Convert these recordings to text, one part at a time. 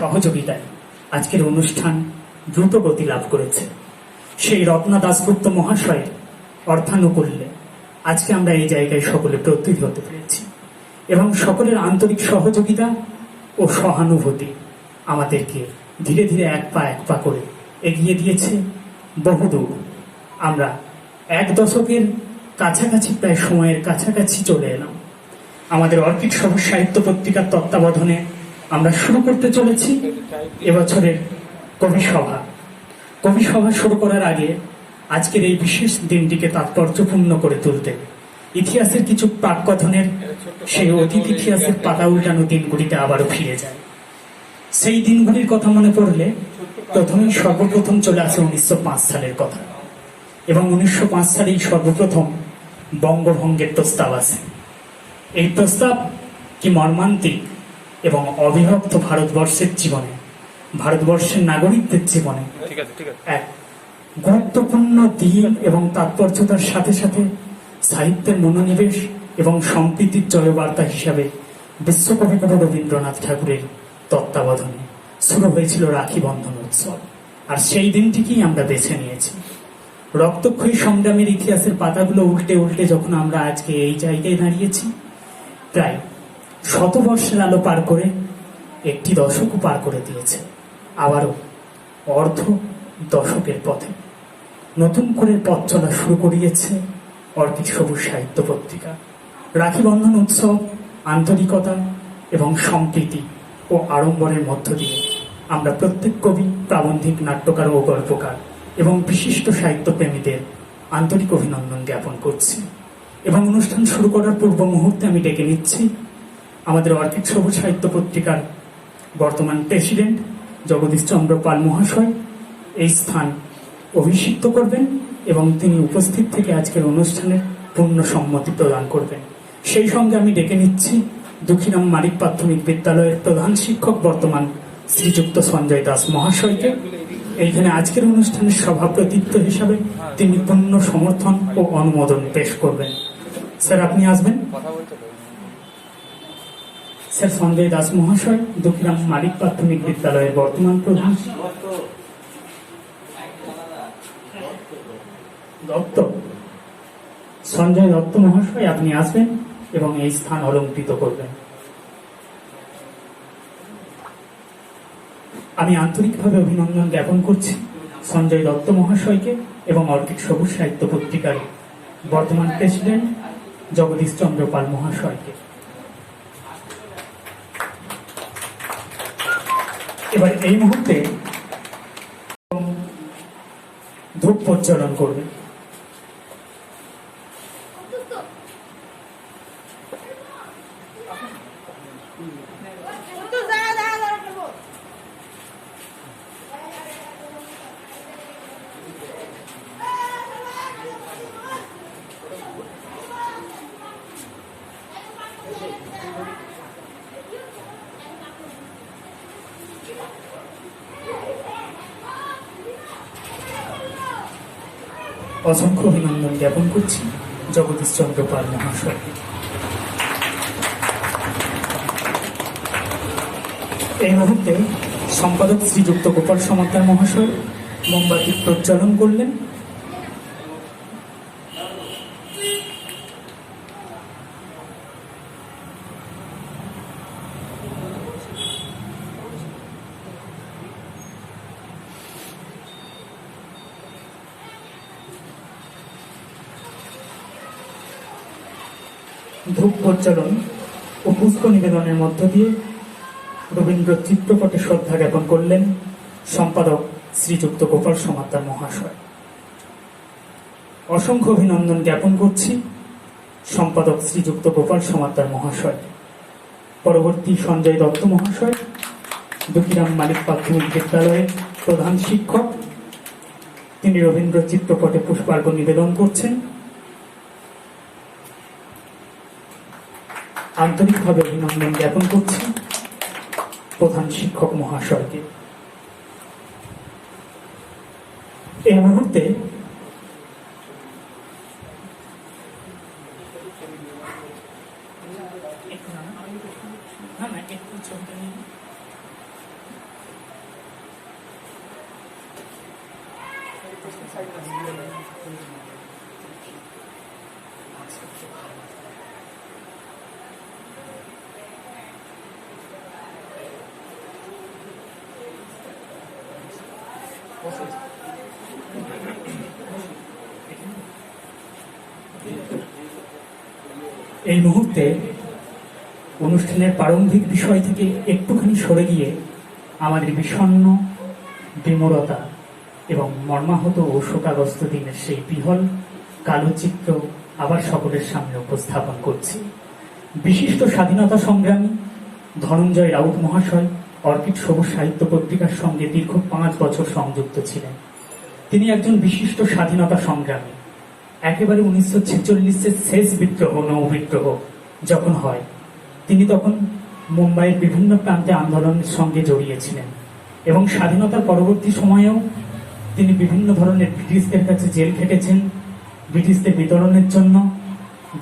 সহযোগিতায় আজকের অনুষ্ঠান দ্রুত গতি লাভ করেছে। সেই রত্না দাশগুপ্ত মহাশয়ের অর্থানুকূল্যে আজকে আমরা এই জায়গায় সকলে প্রস্তুত হতে পেরেছি এবং সকলের আন্তরিক সহযোগিতা ও সহানুভূতি আমাদেরকে ধীরে ধীরে এক পা করে এগিয়ে দিয়েছে বহুদূর। আমরা 1 দশকের কাছাকাছি, প্রায় সময়ের কাছাকাছি চলে এলাম। আমাদের অর্কিড সবুজ সাহিত্য পত্রিকার তত্ত্বাবধানে আমরা শুরু করতে চলেছি এবছরের কবি সভা শুরু করার আগে আজকের এই বিশেষ দিনটিকে তাৎপর্যপূর্ণ করে তুলতে ইতিহাসের কিছু প্রাককথনের সেই অতীত ইতিহাসের পাতা উল্টানো দিনগুলিতে আবারও ফিরে যায়। সেই দিনগুলির কথা মনে পড়লে প্রথমেই সর্বপ্রথম চলে আসে 1905 সালের কথা এবং 1905 সালেই সর্বপ্রথম বঙ্গভঙ্গের প্রস্তাব আসে। এই প্রস্তাব কি মর্মান্তিক এবং অবিভক্ত ভারতবর্ষের জীবনে, ভারতবর্ষের নাগরিকদের জীবনে এক গুরুত্বপূর্ণ দিন এবং তাৎপর্যতার সাথে সাথে সাহিত্যের মনোনিবেশ এবং সম্প্রীতির জয়বার্তা হিসাবে বিশ্বকবিগুরু রবীন্দ্রনাথ ঠাকুরের তত্ত্বাবধানে শুরু হয়েছিল রাখি বন্ধন উৎসব। আর সেই দিনটিকেই আমরা বেছে নিয়েছি। রক্তক্ষয়ী সংগ্রামের ইতিহাসের পাতাগুলো উল্টে উল্টে যখন আমরা আজকে এই জায়গায় দাঁড়িয়েছি, প্রায় 100 বর্ষের আলো পার করে 1 দশকও পার করে দিয়েছে, আবারও অর্ধ দশকের পথে নতুন করে পথ চলা শুরু করিয়েছে অর্কিড সবুজ সাহিত্য পত্রিকা। রাখি বন্ধন উৎসব আন্তরিকতা এবং সম্প্রীতি ও আড়ম্বরের মধ্য দিয়ে আমরা প্রত্যেক কবি, প্রাবন্ধিক, নাট্যকার ও গল্পকার এবং বিশিষ্ট সাহিত্যপ্রেমীদের আন্তরিক অভিনন্দন জ্ঞাপন করছি। এবং অনুষ্ঠান শুরু করার পূর্ব মুহূর্তে আমি ডেকে নিচ্ছি আমাদের অর্কিড সবুজ সাহিত্য পত্রিকার বর্তমান প্রেসিডেন্ট জগদীশ চন্দ্র পাল মহাশয় এই স্থান অভিষিক্ত করবেন এবং তিনি উপস্থিত থেকে আজকের অনুষ্ঠানের পূর্ণ সম্মতি প্রদান করবেন। সেই সঙ্গে আমি ডেকে নিচ্ছি দুঃখীরাম মালিক প্রাথমিক বিদ্যালয়ের প্রধান শিক্ষক বর্তমান শ্রীযুক্ত সঞ্জয় দাস মহাশয়কে। এইখানে আজকের অনুষ্ঠানের সভাপতিত্ব হিসাবে তিনি পূর্ণ সমর্থন ও অনুমোদন পেশ করবেন। স্যার, আপনি আসবেন। স্যার সঞ্জয় দাস মহাশয়, দুঃখীরাম মালিক প্রাথমিক বিদ্যালয়ের বর্তমান প্রধান সঞ্জয় দত্ত মহাশয়, আপনি আসবেন এবং এই স্থান অলঙ্কৃত করবেন। আমি আন্তরিকভাবে অভিনন্দন জ্ঞাপন করছি সঞ্জয় দত্ত মহাশয়কে এবং অর্কিড সবুজ সাহিত্য পত্রিকার বর্তমান প্রেসিডেন্ট জগদীশ চন্দ্র পাল মহাশয়কে। এবার এই মুহূর্তে ধূপ প্রজ্বলন করবে। অসংখ্য অভিনন্দন জ্ঞাপন করছি জগদীশ চন্দ্র পাল মহাশয়কে। এই মুহূর্তে সম্পাদক শ্রীযুক্ত গোপাল সমাদ্দার মহাশয় মোমবাতি প্রজ্বলন করলেন। ধূপ প্রজ্বলন ও পুষ্প নিবেদনের মধ্য দিয়ে রবীন্দ্র চিত্রপটে শ্রদ্ধা জ্ঞাপন করলেন সম্পাদক শ্রীযুক্ত গোপাল সমাদ্দার মহাশয়। অসংখ্য অভিনন্দন জ্ঞাপন করছি সম্পাদক শ্রীযুক্ত গোপাল সমাদ্দার মহাশয়। পরবর্তী সঞ্জয় দত্ত মহাশয়, দুঃখীরাম মালিক প্রাথমিক বিদ্যালয়ের প্রধান শিক্ষক, তিনি রবীন্দ্র চিত্রপটে পুষ্পার্ঘ নিবেদন করছেন। আন্তরিকভাবে অভিনন্দন জ্ঞাপন করছি প্রধান শিক্ষক মহাশয়কে। এই মুহূর্তে এই মুহূর্তে অনুষ্ঠানের প্রারম্ভিক বিষয় থেকে একটুখানি সরে গিয়ে আমাদের বিষণ্ণ, বিমূঢ়তা এবং মর্মাহত ও শোকাগ্রস্ত দিনের সেই বিহল কালো চিত্র আবার সকলের সামনে উপস্থাপন করছি। বিশিষ্ট স্বাধীনতা সংগ্রামী ধনঞ্জয় রাউত মহাশয় অর্কিড সবুজ সাহিত্য পত্রিকার সঙ্গে দীর্ঘ 5 বছর সংযুক্ত ছিলেন। তিনি একজন বিশিষ্ট স্বাধীনতা সংগ্রামী। একেবারে 1946-এর শেষ বিদ্রোহ, নৌ বিদ্রোহ যখন হয়, তিনি তখন মুম্বাইয়ের বিভিন্ন প্রান্তে আন্দোলনের সঙ্গে জড়িয়েছিলেন এবং স্বাধীনতার পরবর্তী সময়েও তিনি বিভিন্ন ধরনের ব্রিটিশদের কাছে জেল খেটেছেন। ব্রিটিশদের বিতরণের জন্য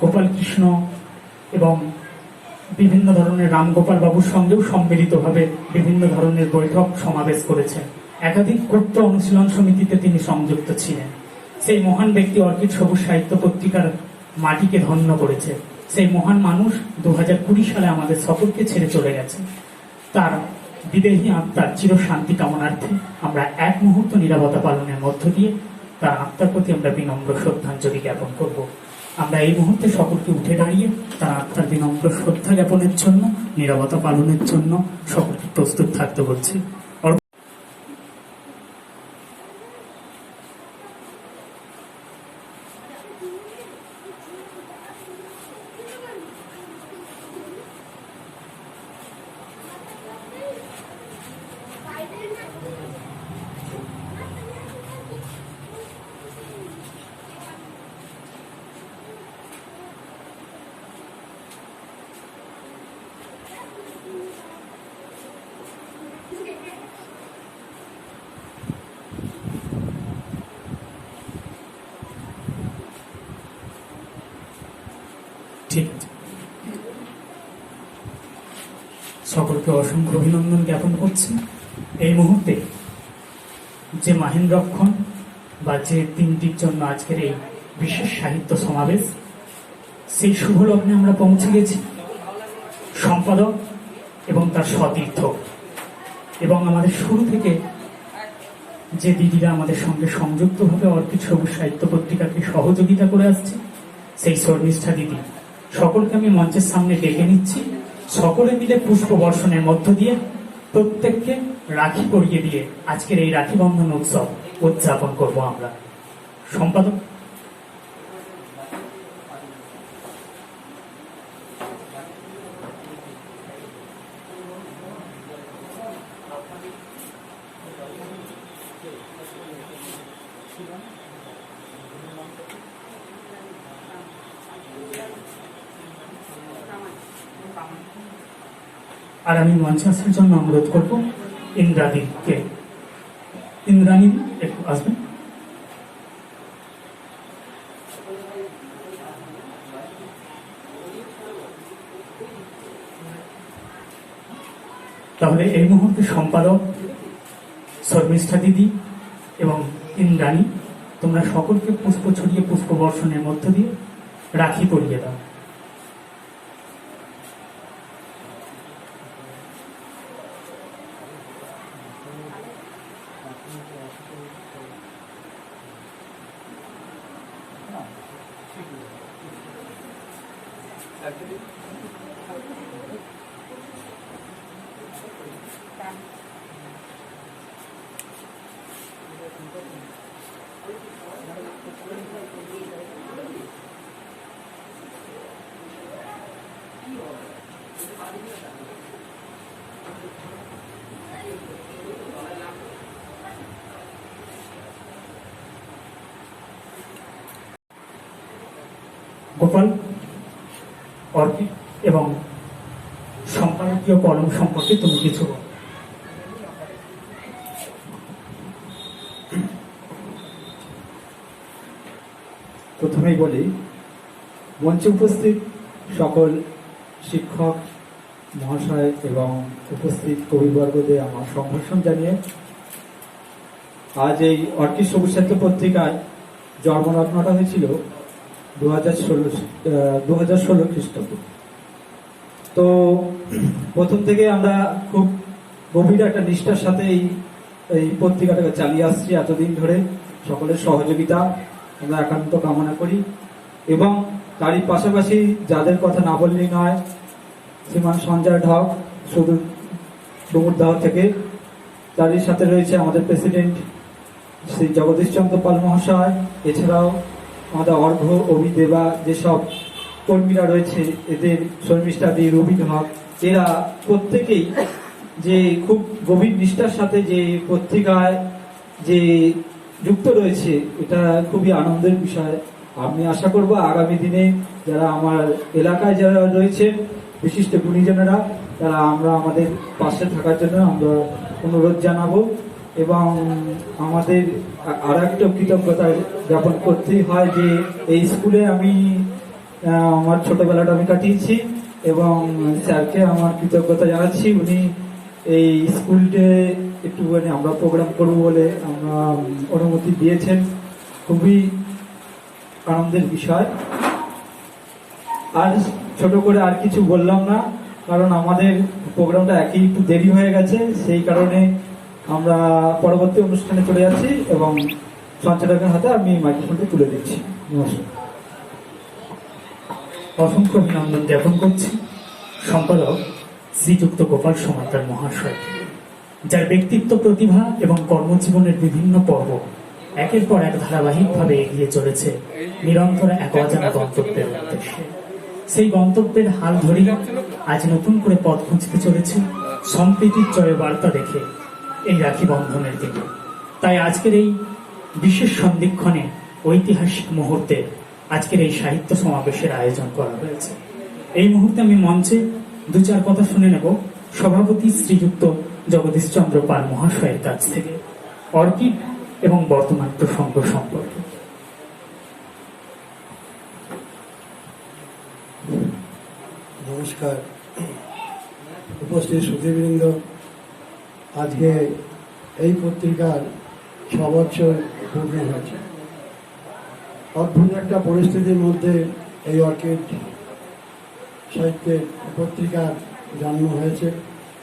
গোপাল কৃষ্ণ এবং বিভিন্ন ধরনের রামগোপাল বাবুর সঙ্গেও সম্মিলিতভাবে বিভিন্ন ধরনের বৈঠক সমাবেশ করেছেন। একাধিক গুপ্ত অনুশীলন সমিতিতে তিনি সংযুক্ত ছিলেন। সেই মহান ব্যক্তি অর্কিড সবুজ সাহিত্য পত্রিকার মাটিকে ধন্য করেছে। সেই মহান মানুষ 2020 সালে আমাদের সকলকে ছেড়ে চলে গেছে। তার বিদেহী আত্মার চির শান্তি কামনার্থে আমরা এক মুহূর্ত নীরবতা পালনের মধ্য দিয়ে তার আত্মার প্রতি আমরা বিনম্র শ্রদ্ধাঞ্জলি জ্ঞাপন করব। আমরা এই মুহূর্তে সকলকে উঠে দাঁড়িয়ে তার আত্মার বিনম্র শ্রদ্ধা জ্ঞাপনের জন্য, নীরবতা পালনের জন্য সকলকে প্রস্তুত থাকতে বলছি। ঠিক আছে, সকলকে অসংখ্য অভিনন্দন জ্ঞাপন করছি। এই মুহূর্তে যে মাহেন্দ্রক্ষণ বা যে দিনটির জন্য আজকের এই বিশেষ সাহিত্য সমাবেশ, সেই শুভ লগ্নে আমরা পৌঁছে গেছি। সম্পাদক এবং তার সতীর্থ এবং আমাদের শুরু থেকে যে দিদিরা আমাদের সঙ্গে সংযুক্তভাবে অর্কিড সবুজ সাহিত্য পত্রিকাকে সহযোগিতা করে আসছে, সেই শর্মিষ্ঠা দিদি সকলকে আমি মঞ্চের সামনে ডেকে নিচ্ছি। সকলে মিলে পুষ্প বর্ষণের মধ্য দিয়ে প্রত্যেককে রাখি পরিয়ে দিয়ে আজকের এই রাখি বন্ধন উৎসব উদযাপন করব আমরা। সম্পাদক। আর আমি মঞ্চে আসার জন্য অনুরোধ করব ইন্দ্রাদিকে। ইন্দ্রাণী একটু আসবেন। তাহলে এই মুহূর্তে সম্পাদক শর্মিষ্ঠা দিদি এবং ইন্দ্রাণী, তোমরা সকলকে পুষ্প ছড়িয়ে পুষ্প বর্ষণের মধ্য দিয়ে রাখি পরিয়ে দাও। গোপাল, অর্কিড এবং সম্পাদকীয় কলম সম্পর্কে তুমি কিছু বলো। প্রথমেই বলি, মঞ্চে উপস্থিত সকল শিক্ষক মহাশয় এবং উপস্থিত কবিবর্গদের আমার সম্ভাষণ জানিয়ে আজ এই অর্কিড সবুজ সাহিত্য পত্রিকায় জন্মলগ্নটা হয়েছিল 2016 খ্রিস্টাব্দ। তো প্রথম থেকে আমরা খুব গভীর একটা নিষ্ঠার সাথে এই পত্রিকাটাকে চালিয়ে আসছি এতদিন ধরে। সকলের সহযোগিতা আমরা একান্ত কামনা করি এবং তারই পাশাপাশি যাদের কথা না বললেই নয়, শ্রীমান সঞ্জয় ঢক সুদূর ডুমুরদহ থেকে, তারই সাথে রয়েছে আমাদের প্রেসিডেন্ট শ্রী জগদীশ চন্দ্র পাল মহাশয়, এছাড়াও আমাদের অর্ঘ্য অভিদেবা যেসব কর্মীরা রয়েছে, এদের শর্মিষ্ঠাদি, রবিন হক, এরা প্রত্যেকেই যে খুব গভীর নিষ্ঠার সাথে যে পত্রিকায় যে যুক্ত রয়েছে, এটা খুবই আনন্দের বিষয়। আমি আশা করব আগামী দিনে যারা আমার এলাকায় যারা রয়েছেন বিশিষ্ট গুণীজনেরা, তারা আমাদের পাশে থাকার জন্য আমরা অনুরোধ জানাবো এবং আমাদের আর একটা কৃতজ্ঞতা জ্ঞাপন করতেই হয় যে এই স্কুলে আমি আমার ছোটবেলাটা আমি কাটিয়েছি এবং স্যারকে আমার কৃতজ্ঞতা জানাচ্ছি। উনি এই স্কুলটে একটুখানি আমরা প্রোগ্রাম করব বলে আমরা অনুমতি দিয়েছেন, খুবই আনন্দের বিষয়। আর ছোট করে আর কিছু বললাম না, কারণ আমাদের প্রোগ্রামটা একটু দেরি হয়ে গেছে, সেই কারণে আমরা পরবর্তী অনুষ্ঠানে চলে যাচ্ছি এবং সঞ্চালকের হাতে আমি মাইক্রোফোনটি তুলে দিচ্ছি। নমস্কার। অসংখ্য অভিনন্দন জ্ঞাপন করছি সম্পাদক শ্রীযুক্ত গোপাল সমাদ্দার মহাশয়, যার ব্যক্তিত্ব, প্রতিভা এবং কর্মজীবনের বিভিন্ন পর্ব একের পর এক ধারাবাহিকভাবে এগিয়ে চলেছে নিরন্তর এক অজানা গন্তব্যের উদ্দেশ্যে। সেই গন্তব্যের হাল ধরেই আজ নতুন করে পথ খুঁজতে চলেছে সম্প্রীতির জয় বার্তা দেখে এই রাখি বন্ধনের দিকে। তাই আজকের এই বিশেষ সন্ধিক্ষণে ঐতিহাসিক মুহূর্তে আজকের এই সাহিত্য সমাবেশের আয়োজন করা হয়েছে। এই মুহূর্তে আমি মঞ্চে দু চার কথা শুনে নেব সভাপতি শ্রীযুক্ত জগদীশ চন্দ্র পাল মহাশয়ের কাছ থেকে অর্কিড এবং বর্তমান প্রসঙ্গ সম্পর্কে। নমস্কার, উপস্থিত সুধীবৃন্দ। আজকে এই পত্রিকার 6 বছর পূর্ণ হয়েছে। অদ্ভুত একটা পরিস্থিতির মধ্যে এই অর্কিড সাহিত্যের পত্রিকার জন্ম হয়েছে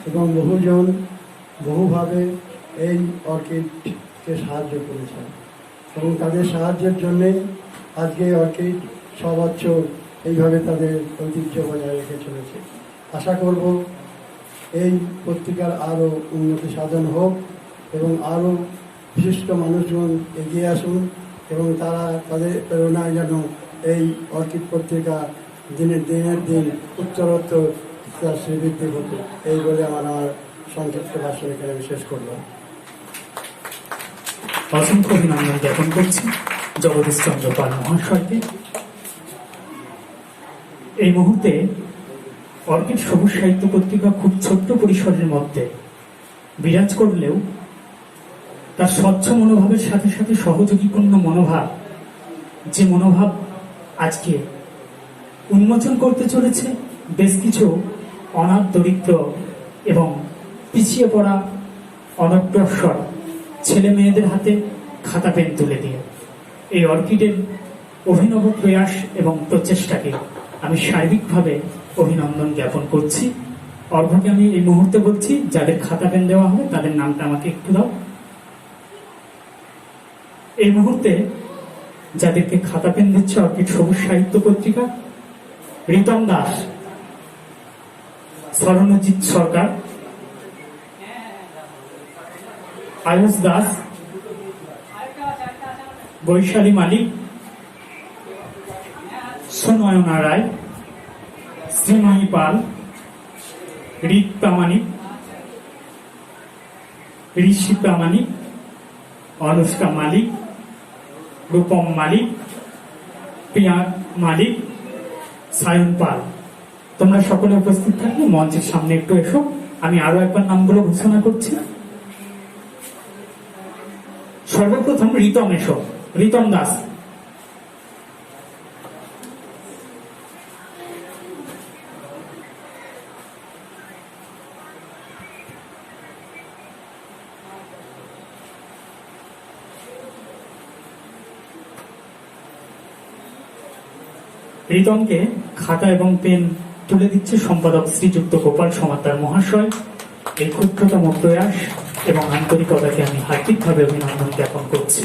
এবং বহুজন বহুভাবে এই অর্কিডকে সাহায্য করেছেন এবং তাদের সাহায্যের জন্যে আজকে অর্কিড 6 বছর এইভাবে তাদের ঐতিহ্য বজায় রেখে চলেছে। আশা করব এই পত্রিকার আরও উন্নতি সাধন হোক এবং আরও বিশিষ্ট মানুষজন এগিয়ে আসুন এবং তারা তাদের প্রেরণায় যেন এই অর্কিড পত্রিকা দিনের দিন উত্তরোত্তর তার শ্রীবৃদ্ধি হতো, এই বলে আমার সংক্ষিপ্ত ভাষণ এখানে শেষ করলাম। অসংখ্য অভিনন্দন জ্ঞাপন করছি জগদীশ চন্দ্র পাল মহাশয়কে। এই মুহূর্তে অর্কিড সবুজ সাহিত্য পত্রিকা খুব ছোট্ট পরিসরের মধ্যে বিরাজ করলেও তার স্বচ্ছ মনোভাবের সাথে সাথে সহযোগীপূর্ণ মনোভাব, যে মনোভাব আজকে উন্মোচন করতে চলেছে বেশ কিছু অনাথ, দরিদ্র এবং পিছিয়ে পড়া অনগ্রসর ছেলে মেয়েদের হাতে খাতা পেন তুলে দিয়ে। এই অর্কিডের অভিনব প্রয়াস এবং প্রচেষ্টাকে আমি সার্বিকভাবে অভিনন্দন জ্ঞাপন করছি। অর্ঘ্যকে আমি এই মুহূর্তে বলছি, যাদের খাতা পেন দেওয়া হবে তাদের নামটা আমাকে একটু দাও। এই মুহূর্তে যাদেরকে খাতা পেন দিচ্ছে অর্কিড সবুজ সাহিত্য পত্রিকা: রিতম দাস, স্মরণজিৎ সরকার, আয়ুষ দাস, বৈশালী মালিক, সুনয়না রায়, শ্রীময়ী পাল, ঋত প্রামাণিক, ঋষি প্রামাণিক, অনুষ্কা মালিক, রূপম মালিক, প্রিয়া মালিক, সায়ন পাল। তোমরা সকলে উপস্থিত থাকলে মঞ্চের সামনে একটু এসো। আমি আরো একবার নামগুলো ঘোষণা করছি। সর্বপ্রথম রিতম এসো, রিতম দাস। রিতমকে খাতা এবং পেন তুলে দিচ্ছে সম্পাদক শ্রীযুক্ত গোপাল সমাদ্দার মহাশয়। এই ক্ষুদ্রতম প্রয়াস এবং আন্তরিকতাকে আমি হার্দিকভাবে অভিনন্দন জ্ঞাপন করছি।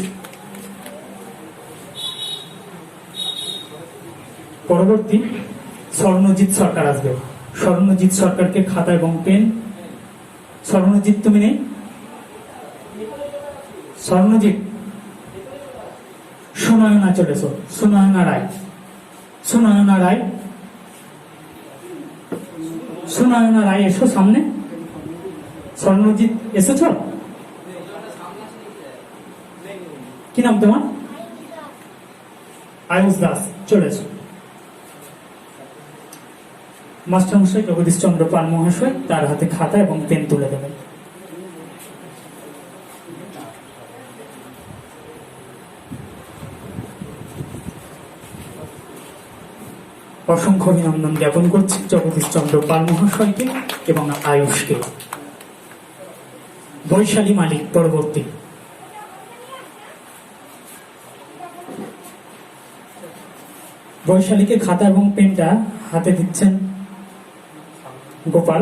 পরবর্তী স্বর্ণজিৎ সরকার আসবে। স্বর্ণজিৎ সরকারকে খাতা এবং পেন। স্বর্ণজিৎ তুমি নেই? স্বর্ণজিৎ, সুনয়না চলেছ। সুনয়না রায়, সুনয়না রায়, সুনয়না রায় এসো সামনে। স্বর্ণজিৎ এসেছ? কি নাম তোমার? আয়ুষ দাস, চলে এসো। মাস্টারমশাই জগদীশ চন্দ্র পাল মহাশয় তার হাতে খাতা এবং পেন তুলে দেবেন। অসংখ্য অভিনন্দন জ্ঞাপন করছি জগদীশ চন্দ্র পাল মহাশয়কে এবং আয়ুষকে। বৈশালী মালিক পরবর্তী। বৈশালীকে খাতা এবং পেনটা হাতে দিচ্ছেন গোপাল।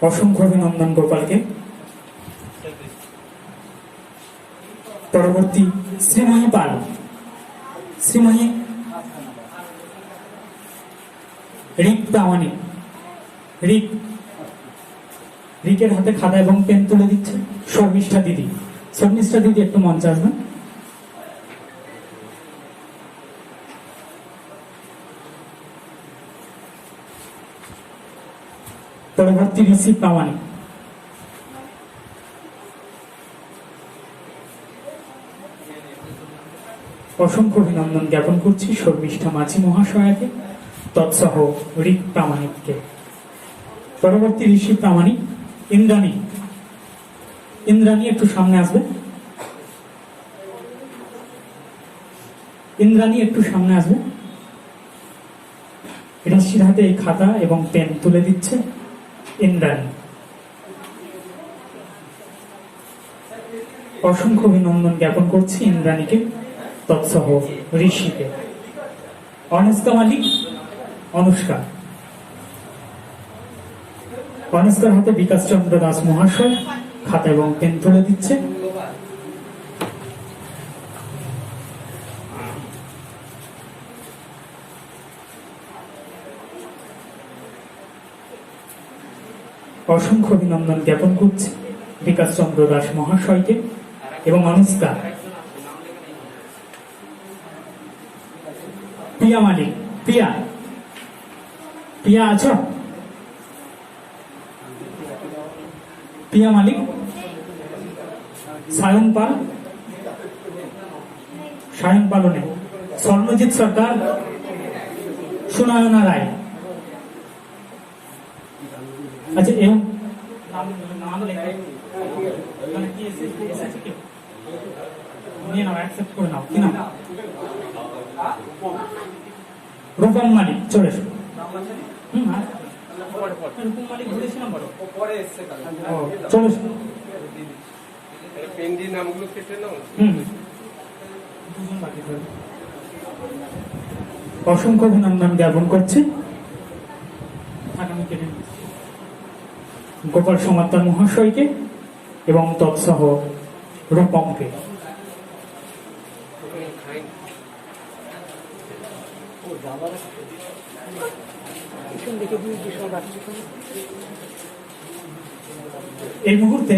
অসংখ্য অভিনন্দন গোপালকে। পরবর্তী শ্রীময়ী পাল। শ্রীময়ী রিক প্রামাণিক। রিকের হাতে খাতা এবং পেন তুলে দিচ্ছে শর্মিষ্ঠা দিদি। শর্মিষ্ঠা দিদি একটু মঞ্চে আসবেন। পরবর্তী ঋষি প্রামাণিক। অসংখ্য অভিনন্দন জ্ঞাপন করছি শর্মিষ্ঠা মাঝি মহাশয়াকে তৎসহ ঋক প্রামাণিককে। পরবর্তী ঋষি প্রামাণিক ইন্দ্রাণী। ইন্দ্রাণী একটু সামনে আসবে। ইন্দ্রাণী একটু সামনে আসবে। ঋষির হাতে এই খাতা এবং পেন তুলে দিচ্ছে ইন্দ্রাণী। অসংখ্য অভিনন্দন জ্ঞাপন করছি ইন্দ্রাণীকে তৎসহ ঋষিকে। অনুষ্কা মালিক। অনুষ্কা। অনুষ্কার হাতে বিকাশ চন্দ্র দাস মহাশয় খাতা এবং পেন তুলে দিচ্ছে। অসংখ্য অভিনন্দন জ্ঞাপন করছি বিকাশ চন্দ্র দাস মহাশয়কে এবং অনুষ্কা। প্রিয়া মালিক। প্রিয়া, প্রিয়া আছো? প্রিয়া মালিক। সায়ন পাল। সায়ন পালও নেই। স্বর্ণজিৎ সরকার। সুনয়না রায়। আচ্ছা এবং নিয়ে নাও, অ্যাকসেপ্ট করে নাও। কি নাম? রূপম মালিক, চলে এসো। রূপম মালিক ঘুরেছিলাম বলো, চলে এসো। অসংখ্য অভিনন্দন জ্ঞাপন করছি গোপাল সমাদ্দার মহাশয়কে এবং তৎসহ রূপমকে। এই মুহূর্তে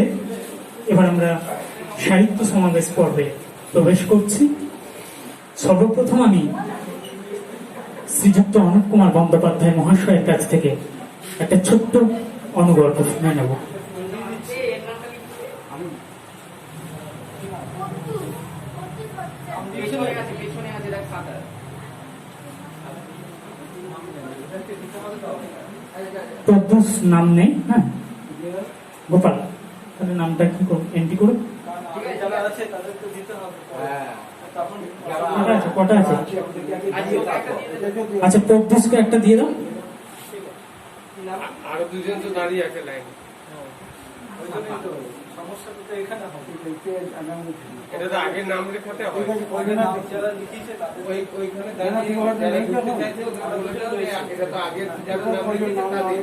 এবার আমরা সাহিত্য সমাবেশ পর্বে প্রবেশ করছি। সর্বপ্রথম আমি শ্রীযুক্ত অনুপ কুমার বন্দ্যোপাধ্যায় মহাশয়ের কাছ থেকে একটা ছোট্ট অনুগল্প শুনে নেব। প্রদ্যুষ নাম নেই। হ্যাঁ গোপাল, তাহলে নামটা কি এন্ট্রি করো। কটা আছে? আচ্ছা প্রদ্যুষকে একটা দিয়ে দাও। আরো দুজন তো দাঁড়িয়ে আছে লাইন। সমস্যাটা তো এখানে হবে। এটা তো আগের নাম লেখাতে হয়। ওইখানে যারা লিখেছে তাদের ওইখানে দাঁড়িয়ে যারা লিখতে চাইছে ওরা বলেছে যে এটা তো আগের যার নাম লিখেছে তাদের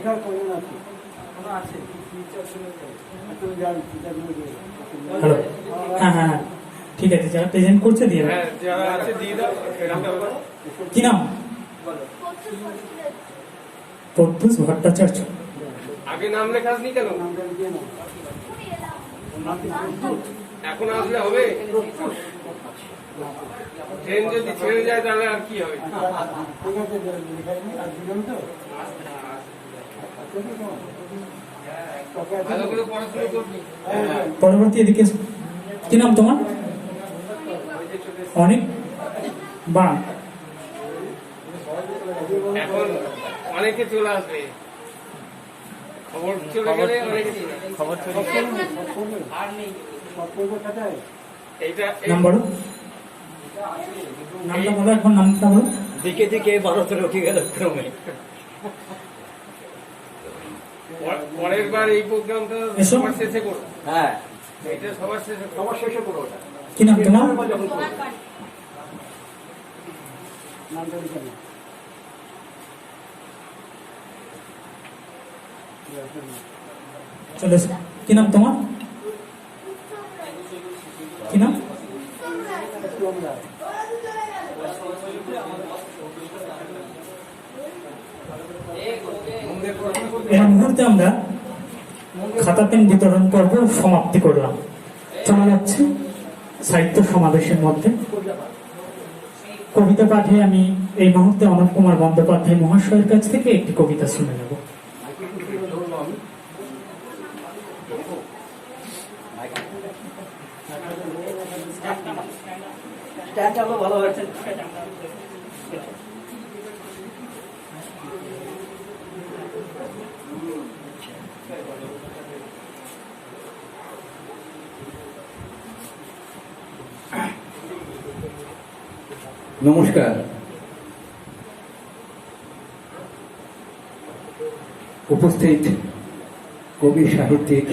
এখনো আছে, ফিউচার শুনে হ্যালো, হ্যাঁ হ্যাঁ হ্যাঁ, ঠিক আছে, যারা প্রেজেন্ট করছে দিয়ে দাও। হ্যাঁ যারা আছে দিয়ে দাও এরকম ব্যাপার। কি নাম? প্রত্যুষ ভট্টাচার্য। আগে নাম লেখা আসনি কেন? এখন আসলে হবে? ট্রেন যদি ছেড়ে যায় তাহলে আর কি হবে? ভালো করে পড়াশোনা করবি। পরবর্তী এদিকে এসো। কি নাম তোমার? অনেক বা এখন অনেকে চলে আসবে, খবর চলে গেলে অনেকে খবর চলে গেলে এইটা নাম বলো, নামটা বলো, এখন নামটা বলো। দিকে দিকে ভারতের উঠে গেল ক্রমে। পরের বার এই প্রোগ্রামটা এসো। সবার শেষে করো। হ্যাঁ, এটা সবার শেষে করো। সবার শেষে করো ওটা। কি নাম তোমার? চলে এসো। কি নাম তোমার? কি নাম? এই মুহূর্তে আমরা খাতা পেন বিতরণ পর্ব সমাপ্তি করলাম। চলে যাচ্ছে সাহিত্য সমাবেশের মধ্যে। কবিতা পাঠে আমি এই মুহূর্তে অনুপ কুমার বন্দ্যোপাধ্যায় মহাশয়ের কাছ থেকে একটি কবিতা শুনে নেব। স্ট্যান্ড আপ ভালো হয়েছে। নমস্কার। উপস্থিত কবি সাহিত্যিক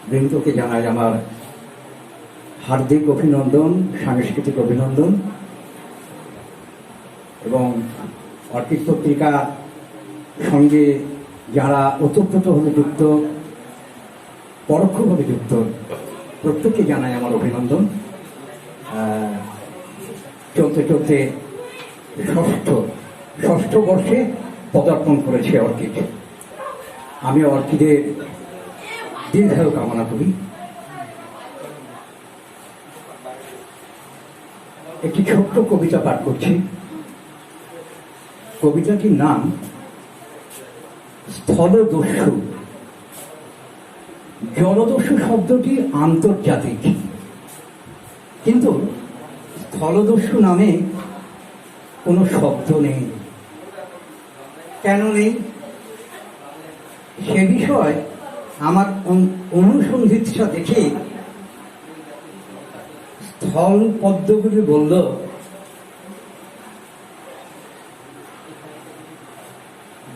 বৃন্দকে জানাই আমার হার্দিক অভিনন্দন, সাংস্কৃতিক অভিনন্দন এবং অর্কিড পত্রিকা সঙ্গে যারা ওতপ্রোতভাবে যুক্ত, পরোক্ষভাবে যুক্ত, প্রত্যেককে জানাই আমার অভিনন্দন। চলতে চলতে ষষ্ঠ বর্ষে পদার্পণ করেছে অর্কিড। আমি অর্কিডের দীর্ঘায়ু কামনা করি। একটি ছোট্ট কবিতা পাঠ করছি। কবিতাটির নাম স্থলদস্যু। জলদস্যু শব্দটি আন্তর্জাতিক, কিন্তু স্থলদস্যু নামে কোনো শব্দ নেই। কেন নেই সে বিষয় আমার অনুসন্ধিৎসা দেখে স্থল পদ্মগুলি বলল,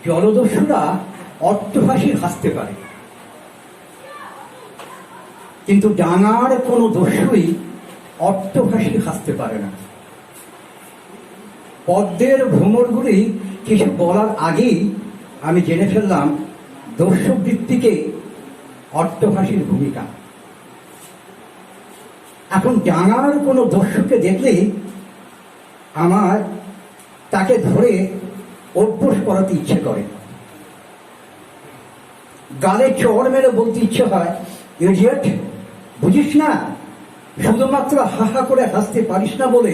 জলদস্যুরা অট্টহাসি হাসতে পারে, কিন্তু ডাঙার কোনো দস্যুই অট্টহাসি হাসতে পারে না। পদ্মের ভ্রমরগুলি কিছু বলার আগেই আমি জেনে ফেললাম দস্যুবৃত্তিকে অট্টহাসির ভূমিকা। এখন ডাঙার কোনো দস্যুকে দেখলেই আমার তাকে ধরে অভ্যাস করাতে ইচ্ছে করে, গালে চড় মেরে বলতে ইচ্ছে হয়, ইডিয়েট, বুঝিস না, শুধুমাত্র হাহা করে হাসতে পারিস না বলে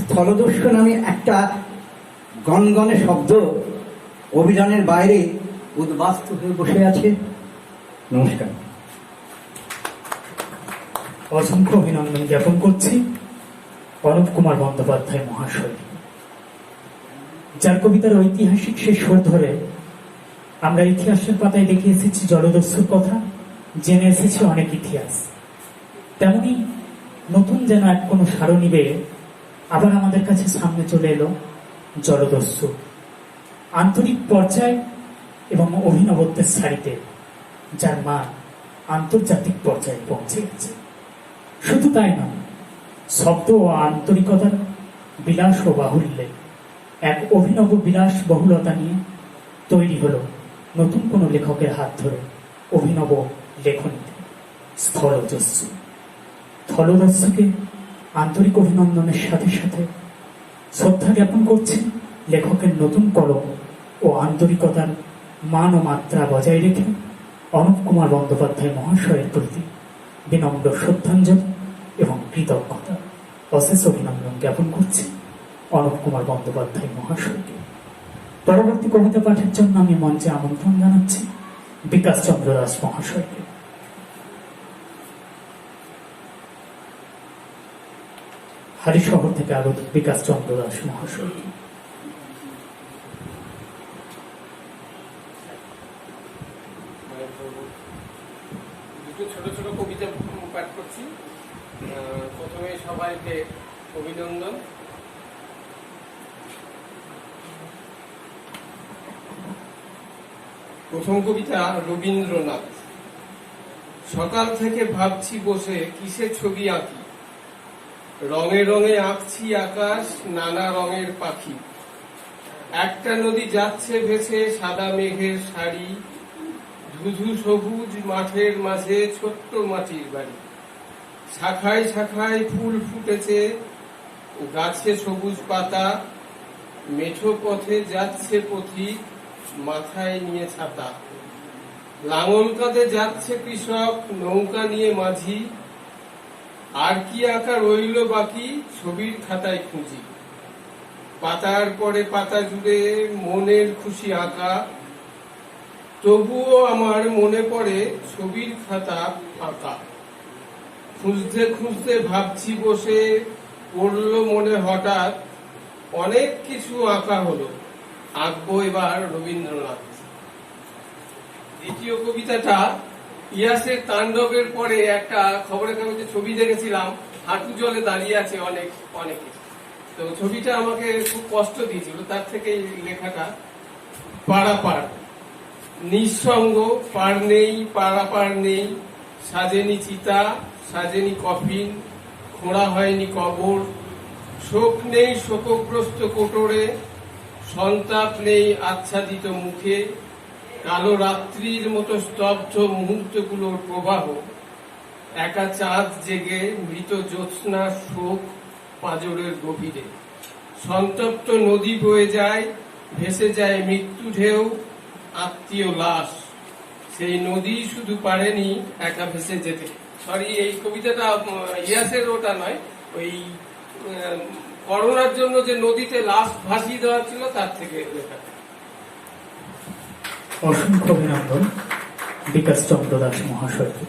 স্থলদস্যু নামে একটা গনগনে শব্দ অভিযানের বাইরে উদ্বাস্ত হয়ে বসে আছে। নমস্কার। অসংখ্য অভিনন্দন জ্ঞাপন করছি অনুপ কুমার বন্দ্যোপাধ্যায় মহাশয়, যার কবিতার ঐতিহাসিক শেষ সুর ধরে আমরা ইতিহাসের পাতায় দেখে এসেছি জলদস্যুর কথা, জেনে এসেছি অনেক ইতিহাস। তেমনি নতুন যেন এক কোনো সারণী বেয়ে আবার আমাদের কাছে সামনে চলে এলো জলদস্যু। আন্তরিক পর্যায় এবং অভিনবত্বের সারিতে, যার মান আন্তর্জাতিক পর্যায়ে পৌঁছে গেছে। শুধু তাই নয়, শব্দ ও আন্তরিকতার বিলাস ও বাহুল্যে এক অভিনব বিলাস বহুলতা নিয়ে তৈরি হলো নতুন কোনো লেখকের হাত ধরে অভিনব লেখনীতে স্থলদস্যু। স্থলদস্যুকে আন্তরিক অভিনন্দনের সাথে সাথে শ্রদ্ধা জ্ঞাপন করছে লেখকের নতুন কলম ও আন্তরিকতার মান ও মাত্রা বজায় রেখে অনুপ কুমার বন্দ্যোপাধ্যায় মহাশয়ের প্রতি বিনম্র শ্রদ্ধাঞ্জলি এবং কৃতজ্ঞতা অশেষ অভিনন্দন জ্ঞাপন করছে অনুপ কুমার বন্দ্যোপাধ্যায় মহাশয়কে। পরবর্তী কবিতা পাঠের জন্য আমি মঞ্চে আমন্ত্রণ জানাচ্ছি বিকাশ চন্দ্র দাস মহাশয়কে। হারিশহর থেকে আগত বিকাশ চন্দ্র দাস মহাশয়। দুটো ছোট ছোট কবিতা পাঠ করছি। প্রথমে সবাইকে অভিনন্দন। প্রথম কবিতা রবীন্দ্রনাথ। সকাল থেকে ভাবছি বসে কিসের ছবি আঁকি, রঙে রঙে আঁকছি আকাশ, নানা রঙের পাখি। একটা নদী যাচ্ছে ভেসে সাদা মেঘের শাড়ি, ধুধু সবুজ মাঠের মাঝে ছোট্ট মাটির বাড়ি। শাখায় শাখায় ফুল ফুটেছে, গাছে সবুজ পাতা, মেঠো পথে যাচ্ছে পথিক, মাথায় নিয়ে ছাতা। লাঙল কাঁধে যাচ্ছে কৃষক, নৌকা নিয়ে মাঝি। আর কি আঁকা রইল বাকি, ছবির খাতায় খুঁজি। পাতার পরে পাতা জুড়ে মনের খুশি আঁকা, তবুও আমার মনে পড়ে ছবির খাতা ফাঁকা। খুঁজতে খুঁজতে ভাবছি বসে, পড়ল মনে হঠাৎ, অনেক কিছু আঁকা হলো, আঁকবো এবার রবীন্দ্রনাথ। দ্বিতীয় কবিতাটা ইয়াসের তাণ্ডবের পরে একটা খবরের কাগজে ছবি দেখেছিলাম, হাঁটু জলে দাঁড়িয়ে আছে অনেকে। তো ছবিটা আমাকে খুব কষ্ট দিয়েছিল, তার থেকে লেখাটা। পারাপার নিঃসঙ্গ, পার নেই পারাপার নেই, সাজেনি চিতা সাজেনি কফিন, খোঁড়া হয়নি কবর। শোক নেই শোকগ্রস্ত কোটরে, সন্তাপ নেই আচ্ছাদিত মুখে। কালো রাত্রির মতো স্তব্ধ মুহূর্তগুলোর প্রবাহ, একা চাঁদ জেগে মৃত জ্যোৎস্নার শোক পাঁজরের গভীরে। সন্তপ্ত নদী বয়ে যায়, ভেসে যায় মৃত্যু ঢেউ, আত্মীয় লাশ। সেই নদী শুধু পারেনি একা ভেসে যেতে। সরি, এই কবিতাটা ইয়াসের ওটা নয়, ওই করোনার জন্য যে নদীতে লাশ ভাসিয়ে দেওয়া ছিল তার থেকে লেখা। অসংখ্য অভিনন্দন বিকাশ চন্দ্র দাস মহাশয়কে।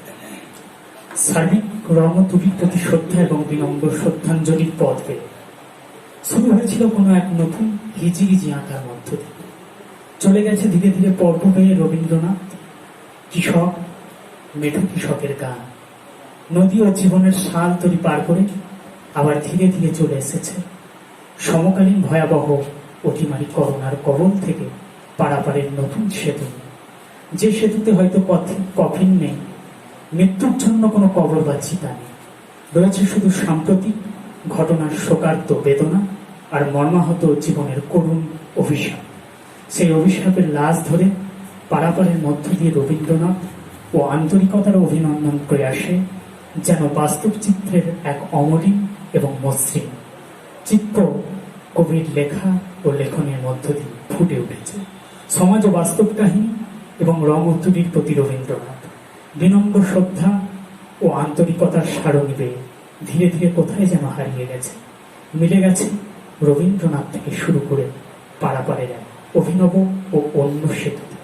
সার্বিক রণতুলির প্রতি শ্রদ্ধা এবং বিনম্র শ্রদ্ধাঞ্জলির পথ পেয়ে শুরু হয়েছিল কোনো এক নতুন হিজিগিজি আঁকার মধ্য দিয়ে। চলে গেছে ধীরে ধীরে পর্ব পেয়ে রবীন্দ্রনাথ, কৃষক, মেঠো কৃষকের গান। নদী ও জীবনের শাল তরি পার করে আবার ধীরে ধীরে চলে এসেছে সমকালীন ভয়াবহ অতিমারি করোনার কবল থেকে পারাপারের নতুন সেতু, যে সেতুতে হয়তো কফিন নেই, মৃত্যুর জন্য কোনো কবর বা চিতা নেই। রয়েছে শুধু সাম্প্রতিক ঘটনার শোকার্ত বেদনা আর মর্মাহত জীবনের করুণ অভিশাপ। সেই অভিশাপের লাশ ধরে পারাপারের মধ্য দিয়ে রবীন্দ্রনাথ ও আন্তরিকতার অভিনন্দন করে আসে যেন বাস্তব চিত্রের এক অমলিন এবং মসৃণ চিত্র কবির লেখা ও লেখনের মধ্য দিয়ে ফুটে উঠেছে। সমাজ ও বাস্তব কাহিনী এবং রং ও তুলির প্রতি রবীন্দ্রনাথ বিনম্র শ্রদ্ধা ও আন্তরিকতার সারণী বেয়ে ধীরে ধীরে কোথায় যেন হারিয়ে গেছে, মিলে গেছে রবীন্দ্রনাথ থেকে শুরু করে পারাপারের এক অভিনব ও অন্য সেতুতে।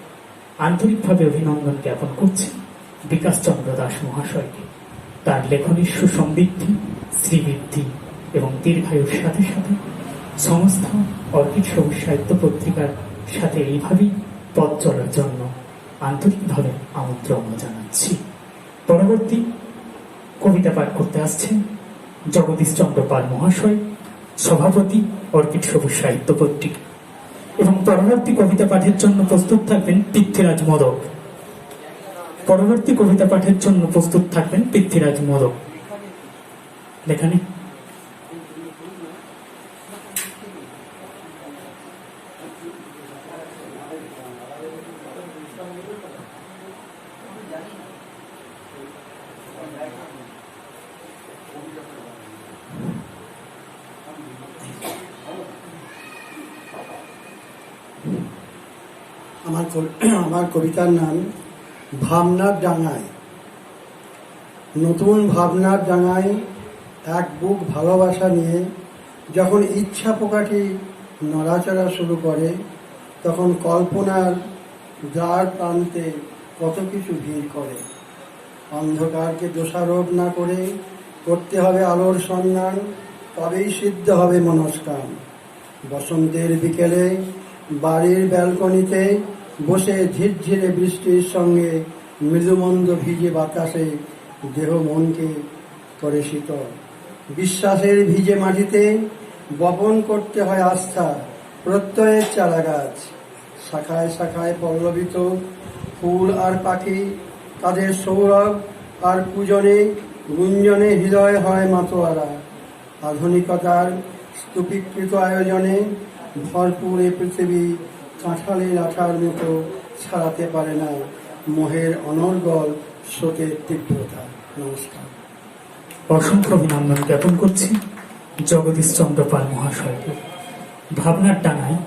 আন্তরিকভাবে অভিনন্দন জ্ঞাপন করছে বিকাশ চন্দ্র দাস মহাশয়কে। তার লেখনীর সুসমৃদ্ধি, শ্রীবৃদ্ধি এবং দীর্ঘায়ুর সাথে সাথে সমস্ত অর্কিড সবুজ সাহিত্য পত্রিকার সাথে এইভাবেই পথ চলার জন্য আন্তরিকভাবে আমন্ত্রণ জানাচ্ছি। পরবর্তী কবিতা পাঠ করতে আসছেন জগদীশ চন্দ্র পাল মহাশয়, সভাপতি অর্কিড সবুজ সাহিত্য পত্রিকা, এবং পরবর্তী কবিতা পাঠের জন্য প্রস্তুত থাকবেন পৃথ্বীরাজ মোদক। পরবর্তী কবিতা পাঠের জন্য প্রস্তুত থাকবেন পৃথ্বীরাজ মোদক। লেখানি আমার কবিতার নাম ভাবনার ডাঙায়। নতুন ভাবনার ডাঙায় এক বুক ভালোবাসা নিয়ে যখন ইচ্ছা পোকাটি নড়াচড়া শুরু করে, তখন কল্পনার দ্বার প্রান্তে কত কিছু ভিড় করে। অন্ধকারকে দোষারোপ না করে করতে হবে আলোর সন্ধান, তবেই সিদ্ধ হবে মনস্কাম। বসন্তের বিকেলে বাড়ির ব্যালকনিতে বসে ঝিরঝিরে বৃষ্টির সঙ্গে মৃদুমন্দ ভিজে বাতাসে দেহ মনকে করে শীতল। বিশ্বাসের ভিজে মাটিতে বপন করতে হয় আস্থা, প্রত্যয়ের চারাগাছ। শাখায় শাখায় পল্লবিত ফুল আর পাখি, তাদের সৌরভ আর পূজনে গুঞ্জনে হৃদয় হয় মাতোয়ারা। আধুনিকতার স্তূপীকৃত আয়োজনে ভরপুর এ পৃথিবী কাঁঠালের আঠার মতো ছাড়াতে পারে না মোহের অনর্গল স্রোতের তীব্রতা। নমস্কার। অসংখ্য অভিনন্দন জ্ঞাপন করছি জগদীশ চন্দ্র পাল মহাশয়কে। ভাবনার ডাঙায়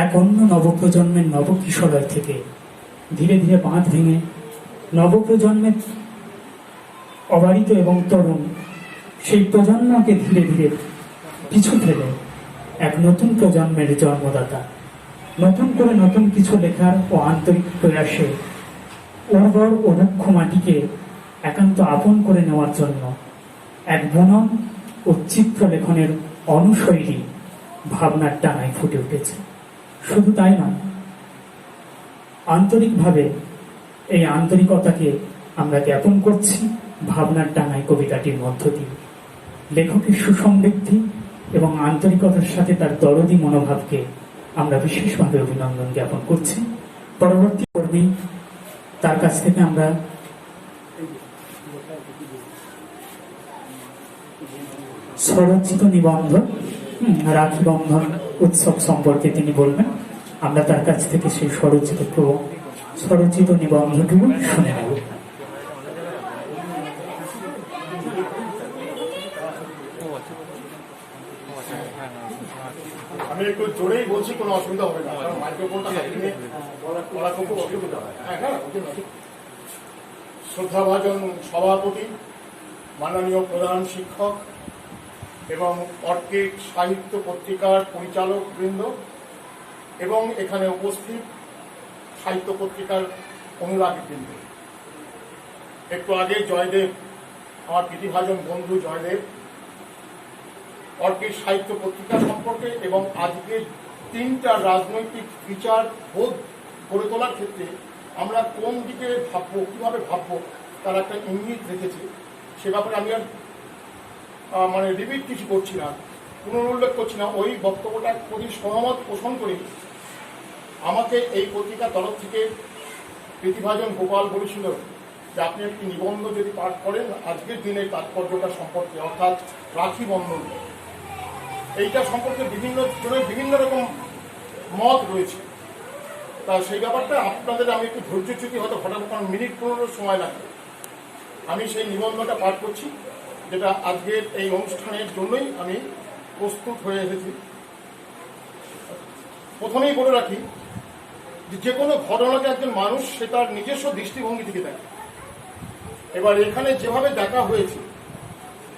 এক অন্য নবপ্রজন্মের নবকিশোরয় থেকে ধীরে ধীরে বাঁধ ভেঙে নবপ্রজন্মের অবারিত এবং তরুণ সেই প্রজন্মকে ধীরে ধীরে পিছু ফেলে এক নতুন প্রজন্মের জন্মদাতা, নতুন করে নতুন কিছু লেখার ও আন্তরিক প্রয়াসে উর্বর ও রুক্ষ মাটিকে একান্ত আপন করে নেওয়ার জন্য এক বুনন ও চিত্রলেখনের অনুশৈলী ভাবনার ডাঙায় ফুটে উঠেছে। শুধু তাই নয়, আন্তরিকভাবে এই আন্তরিকতাকে আমরা জ্ঞাপন করছি ভাবনার ডাঙায় কবিতাটির মধ্য দিয়ে। লেখকের সুসমৃদ্ধি এবং আন্তরিকতার সাথে তার দরদি মনোভাবকে আমরা বিশেষভাবে অভিনন্দন জ্ঞাপন করছি। পরবর্তী কর্মী তার কাছ থেকে আমরা স্বরচিত নিবন্ধ রাখি বন্ধন উৎসব সম্পর্কে তিনি বলবেন। আমরা তার কাছ থেকে সেই স্বরচিত নিবন্ধটুকু শুনে নেব। আমি একটু জোরেই বলছি, কোনো অসুবিধা হবে না, কারণ মাইক্রোফোনটা বলা খুব অসুবিধা হয়। শ্রদ্ধাভাজন সভাপতি, মাননীয় প্রধান শিক্ষক এবং অর্কিড সাহিত্য পত্রিকার পরিচালক বৃন্দ এবং এখানে উপস্থিত সাহিত্য পত্রিকার অনুরাগী বৃন্দ, একটু আগে জয়দেব, আমার প্রীতিভাজন বন্ধু জয়দেব অর্কিড সাহিত্য পত্রিকা সম্পর্কে এবং আজকে 3টা রাজনৈতিক বিচার বোধ গড়ে তোলার ক্ষেত্রে আমরা কোন দিকে ভাববো, কিভাবে ভাববো, তার একটা ইঙ্গিত রেখেছে। সে ব্যাপারে আমি আর রিপিট কিছু করছি না, পুনরুল্লেখ করছি না। ওই বক্তব্যটা প্রতি সহমত পোষণ করে আমাকে এই পত্রিকার তরফ থেকে প্রীতিভাজন গোপাল বলেছিল যে আপনি একটি নিবন্ধ যদি পাঠ করেন আজকের দিনের তাৎপর্যটা সম্পর্কে, অর্থাৎ রাখি বন্ধন, এইটা সম্পর্কে বিভিন্ন জনের বিভিন্ন রকম মত রয়েছে। তা সেই ব্যাপারটা আপনাদের আমি একটু ধৈর্যচ্যুতি হয়তো ঘটাবো, কারণ মিনিট 15 সময় লাগবে। আমি সেই নিবন্ধটা পাঠ করছি, যেটা আজকের এই অনুষ্ঠানের জন্যই আমি প্রস্তুত হয়ে এসেছি। প্রথমেই বলে রাখি যে কোনো ঘটনাকে একজন মানুষ সে তার নিজস্ব দৃষ্টিভঙ্গি থেকে দেখে। এবার এখানে যেভাবে দেখা হয়েছে,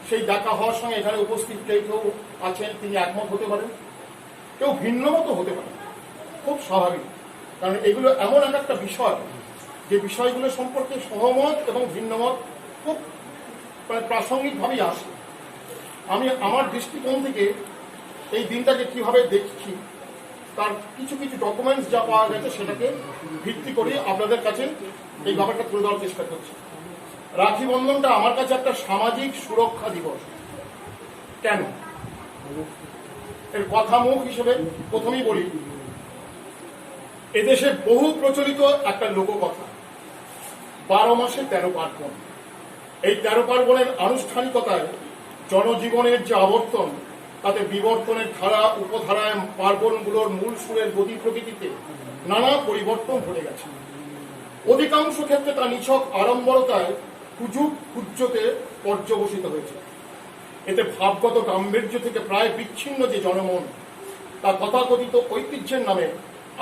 সেই দেখা হওয়ার সঙ্গে এখানে উপস্থিত কেউ আছেন তিনি একমত হতে পারেন, কেউ ভিন্ন মতো হতে পারেন, খুব স্বাভাবিক। কারণ এগুলো এমন একটা বিষয় যে বিষয়গুলো সম্পর্কে সহমত এবং ভিন্নমত খুব প্রাসঙ্গিকভাবেই আসে। আমি আমার দৃষ্টিকোণ থেকে এই দিনটাকে কিভাবে দেখছি তার কিছু কিছু ডকুমেন্টস যা পাওয়া গেছে সেটাকে ভিত্তি করে আপনাদের কাছে এই ব্যাপারটা তুলে দেওয়ার চেষ্টা করছি। রাখি বন্ধনটা আমার কাছে একটা সামাজিক সুরক্ষা দিবস। কেন? এর কথা মুখ হিসেবে প্রথমেই বলি, এদেশে বহু প্রচলিত একটা লোককথা 12 মাসে 13 পার্বণ। এই 13 পার্বণের আনুষ্ঠানিকতায় জনজীবনের যে আবর্তন, তাতে বিবর্তনের ধারা উপধারায় পার্বণগুলোর মূল সুরের গতি প্রকৃতিতে নানা পরিবর্তন ঘটে গেছে। অধিকাংশ ক্ষেত্রে তা নিছক আড়ম্বরতায় হুজুগ হুজ্জতে পর্যবসিত হয়েছে। এতে ভাবগত গাম্ভীর্য থেকে প্রায় বিচ্ছিন্ন যে জনমন, তা তথাকথিত ঐতিহ্যের নামে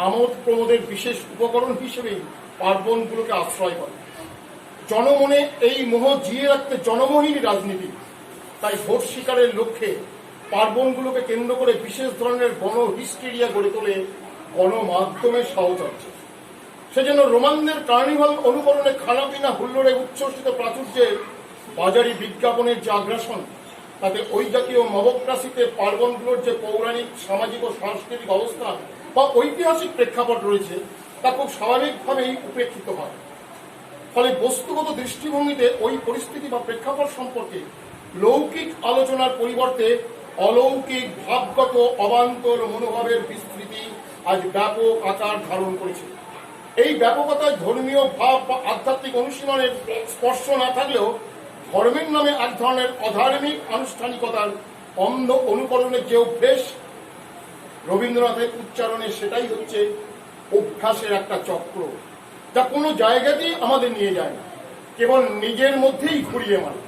আমোদ প্রমোদের বিশেষ উপকরণ হিসেবেই পার্বণগুলোকে আশ্রয় করে। জনমনে এই মোহ জিয়ে রাখতে জনমোহিনী রাজনীতি, তাই ভোট শিকারের লক্ষ্যে পার্বণগুলোকে কেন্দ্র করে বিশেষ ধরনের গণ হিস্টেরিয়া গড়ে তোলে গণমাধ্যমের সাহচর্য। সেজন্য রোমানদের কার্নিভাল অনুকরণে খানাপিনা হুল্লোড়ে উচ্ছ্বসিত প্রাচুর্যের বাজারি বিজ্ঞাপনের যে আগ্রাসন, তাতে ওই জাতীয় মবক্রাসিতে পার্বণগুলোর যে পৌরাণিক সামাজিক ও সাংস্কৃতিক অবস্থান বা ঐতিহাসিক প্রেক্ষাপট রয়েছে, তা খুব স্বাভাবিকভাবেই উপেক্ষিত হয়। ফলে বস্তুগত দৃষ্টিভঙ্গিতে ওই পরিস্থিতি বা প্রেক্ষাপট সম্পর্কে লৌকিক আলোচনার পরিবর্তে অলৌকিক ভাবগত অবান্তর মনোভাবের বিস্তৃতি আজ ব্যাপক আকার ধারণ করেছে। এই ব্যাপকতায় ধর্মীয় ভাব বা আধ্যাত্মিক অনুশীলনের স্পর্শ না থাকলেও ধর্মের নামে এক ধরনের অধার্মিক আনুষ্ঠানিকতার অন্ধ অনুকরণের যে অভ্যেস রবীন্দ্রনাথের উচ্চারণে, সেটাই হচ্ছে অভ্যাসের একটা চক্র, যা কোনো জায়গাতেই আমাদের নিয়ে যায় না, কেবল নিজের মধ্যেই ঘুরিয়ে মারে।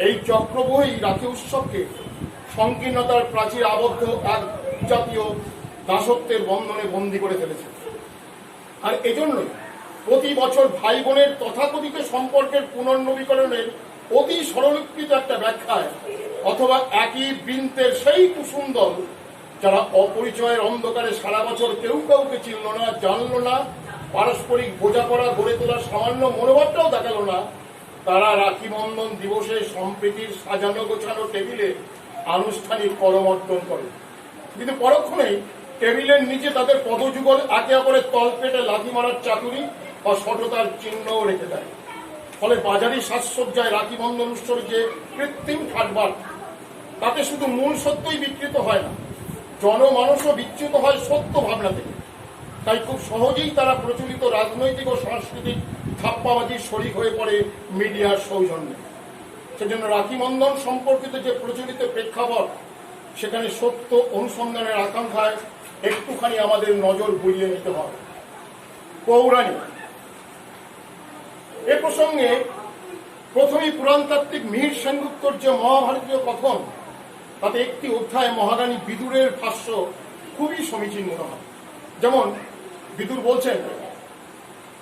এই চক্রবহী রাখি উৎসবকে সংকীর্ণতার প্রাচীর আবদ্ধ এক জাতীয় দাসত্বের বন্ধনে বন্দী করে ফেলেছে। আর এজন্যই প্রতি বছর ভাই বোনের তথাকথিত সম্পর্কের পুনর্নবীকরণের অতি সরলীকৃত একটা ব্যাখ্যায় অথবা একই বৃন্তের সেই কুসুম দল, যারা অপরিচয়ের অন্ধকারে সারা বছর কেউ কাউকে চিনল না, জানল না, পারস্পরিক বোঝাপড়া গড়ে তোলার সামান্য মনোভাবটাও দেখালো না, তারা রাখি বন্ধন দিবসে সম্প্রীতির সাজানো গোছানো টেবিলে আনুষ্ঠানিক করমর্দন করে। কিন্তু পরক্ষণেই টেবিলের নিচে তাদের পদযুগল একে অপরের তলপেটে লাথি মারার চাতুরি বা সততার চিহ্নও রেখে দেয়। ফলে বাজারি সাজসজ্জায় রাখি বন্ধন উৎসবের যে কৃত্রিম ঠাটবাট, তাতে শুধু মূল সত্যই বিকৃত হয় না, জনমানসও বিচ্যুত হয় সত্য ভাবনা থেকে। তাই খুব সহজেই তারা প্রচলিত রাজনৈতিক ও সাংস্কৃতিক ধাপ্পাবাজির শরিক হয়ে পড়ে মিডিয়ার সৌজন্যে। সেজন্য রাখি বন্ধন সম্পর্কিত যে প্রচলিত প্রেক্ষাপট, সেখানে সত্য অনুসন্ধানের আকাঙ্ক্ষায় একটুখানি আমাদের নজর বুলিয়ে নিতে হবে। পৌরাণিক এ প্রসঙ্গে প্রথমেই পুরাণতাত্ত্বিক মিহির সেনগুপ্তর যে মহাভারতীয় কথন, তাতে একটি অধ্যায় মহারানী বিদুরের ভাষ্য খুবই সমীচীন মনে হয়। যেমন বিদুর বলছেন,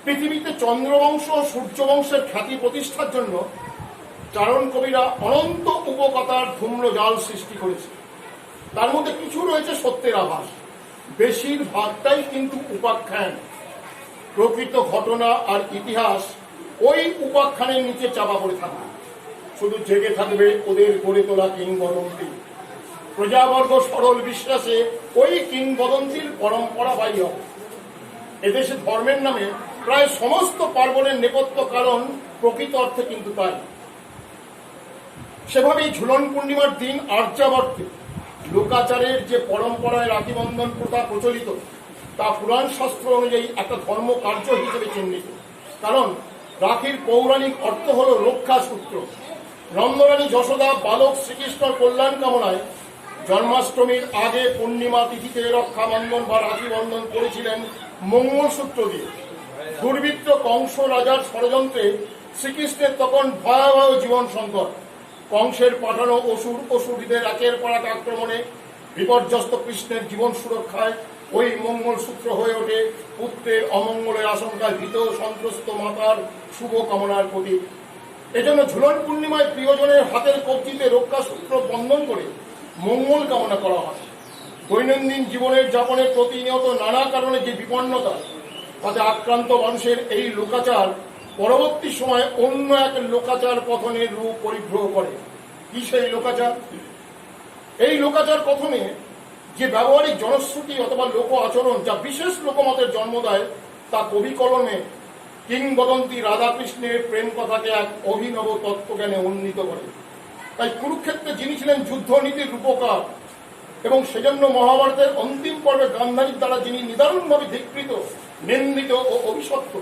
পৃথিবীতে চন্দ্রবংশ ও সূর্যবংশের খ্যাতি প্রতিষ্ঠার জন্য চারণ কবিরা অনন্ত উপকথার ধূম্র জাল সৃষ্টি করেছে। তার মধ্যে কিছু রয়েছে সত্যের আভাস, বেশিরভাগটাই কিন্তু উপাখ্যান। প্রকৃত ঘটনা আর ইতিহাস ওই উপাখ্যানের নিচে চাপা পড়ে থাকবে, শুধু জেগে থাকবে ওদের গড়ে তোলা কিংবদন্তি। প্রজাবর্গ সরল বিশ্বাসে ওই কিংবদন্তির পরম্পরা বাই হবে। এদেশে ধর্মের নামে প্রায় সমস্ত পার্বণের নেপথ্য কারণ প্রকৃত অর্থে কিন্তু তাই। সেভাবেই ঝুলন পূর্ণিমার দিন আর্যাবর্তে লোকাচারের যে পরম্পরায় রাখি বন্ধন প্রথা প্রচলিত, তা পুরাণ শাস্ত্র অনুযায়ী একটা ধর্ম কার্য হিসেবে চিহ্নিত। কারণ রাখির পৌরাণিক অর্থ হল রক্ষা সূত্র। নন্দরানী যশোদা বালক শ্রীকৃষ্ণর কল্যাণ কামনায় জন্মাষ্টমীর আগে পূর্ণিমা তিথিতে রক্ষাবন্ধন বা রাখি বন্ধন করেছিলেন মঙ্গলসূত্র দিয়ে। দুর্বৃত্ত কংস রাজার ষড়যন্ত্রে শ্রীকৃষ্ণের তখন ভয়াবহ জীবন সংকট। কংসের পাঠানো অসুরদের একের পর এক আক্রমণে বিপর্যস্ত কৃষ্ণের জীবন সুরক্ষায় ওই মঙ্গলসূত্র হয়ে ওঠে পুত্রের অমঙ্গলের আশঙ্কায় ভীত সন্ত্রস্ত মাতার শুভ কামনার প্রতীক। এজন্য ঝুলন পূর্ণিমায় প্রিয়জনের হাতের কবজিতে রক্ষাসূত্র বন্ধন করে মঙ্গল কামনা করা হয়। দৈনন্দিন জীবনের যাপনের প্রতিনিয়ত নানা কারণে যে বিপন্নতা, তাতে আক্রান্ত মানুষের এই লোকাচার পরবর্তী সময়ে অন্য এক লোকাচার পথনের রূপ পরিগ্রহ করে। কি সেই লোকাচার? এই লোকাচার কথনে যে ব্যবহারিক জনশ্রুতি অথবা লোক আচরণ যা বিশেষ লোকমতের জন্ম দেয়, তা কবি কলমে কিংবদন্তি রাধাকৃষ্ণের প্রেম কথাকে এক অভিনব তত্ত্বজ্ঞানে উন্নীত করে। তাই কুরুক্ষেত্রে যিনি ছিলেন যুদ্ধনীতির রূপকার এবং সেজন্য মহাভারতের অন্তিম পর্বে গান্ধারীর দ্বারা যিনি নিদারুণভাবে ধিকৃত, নিন্দিত ও অভিশপ্ত,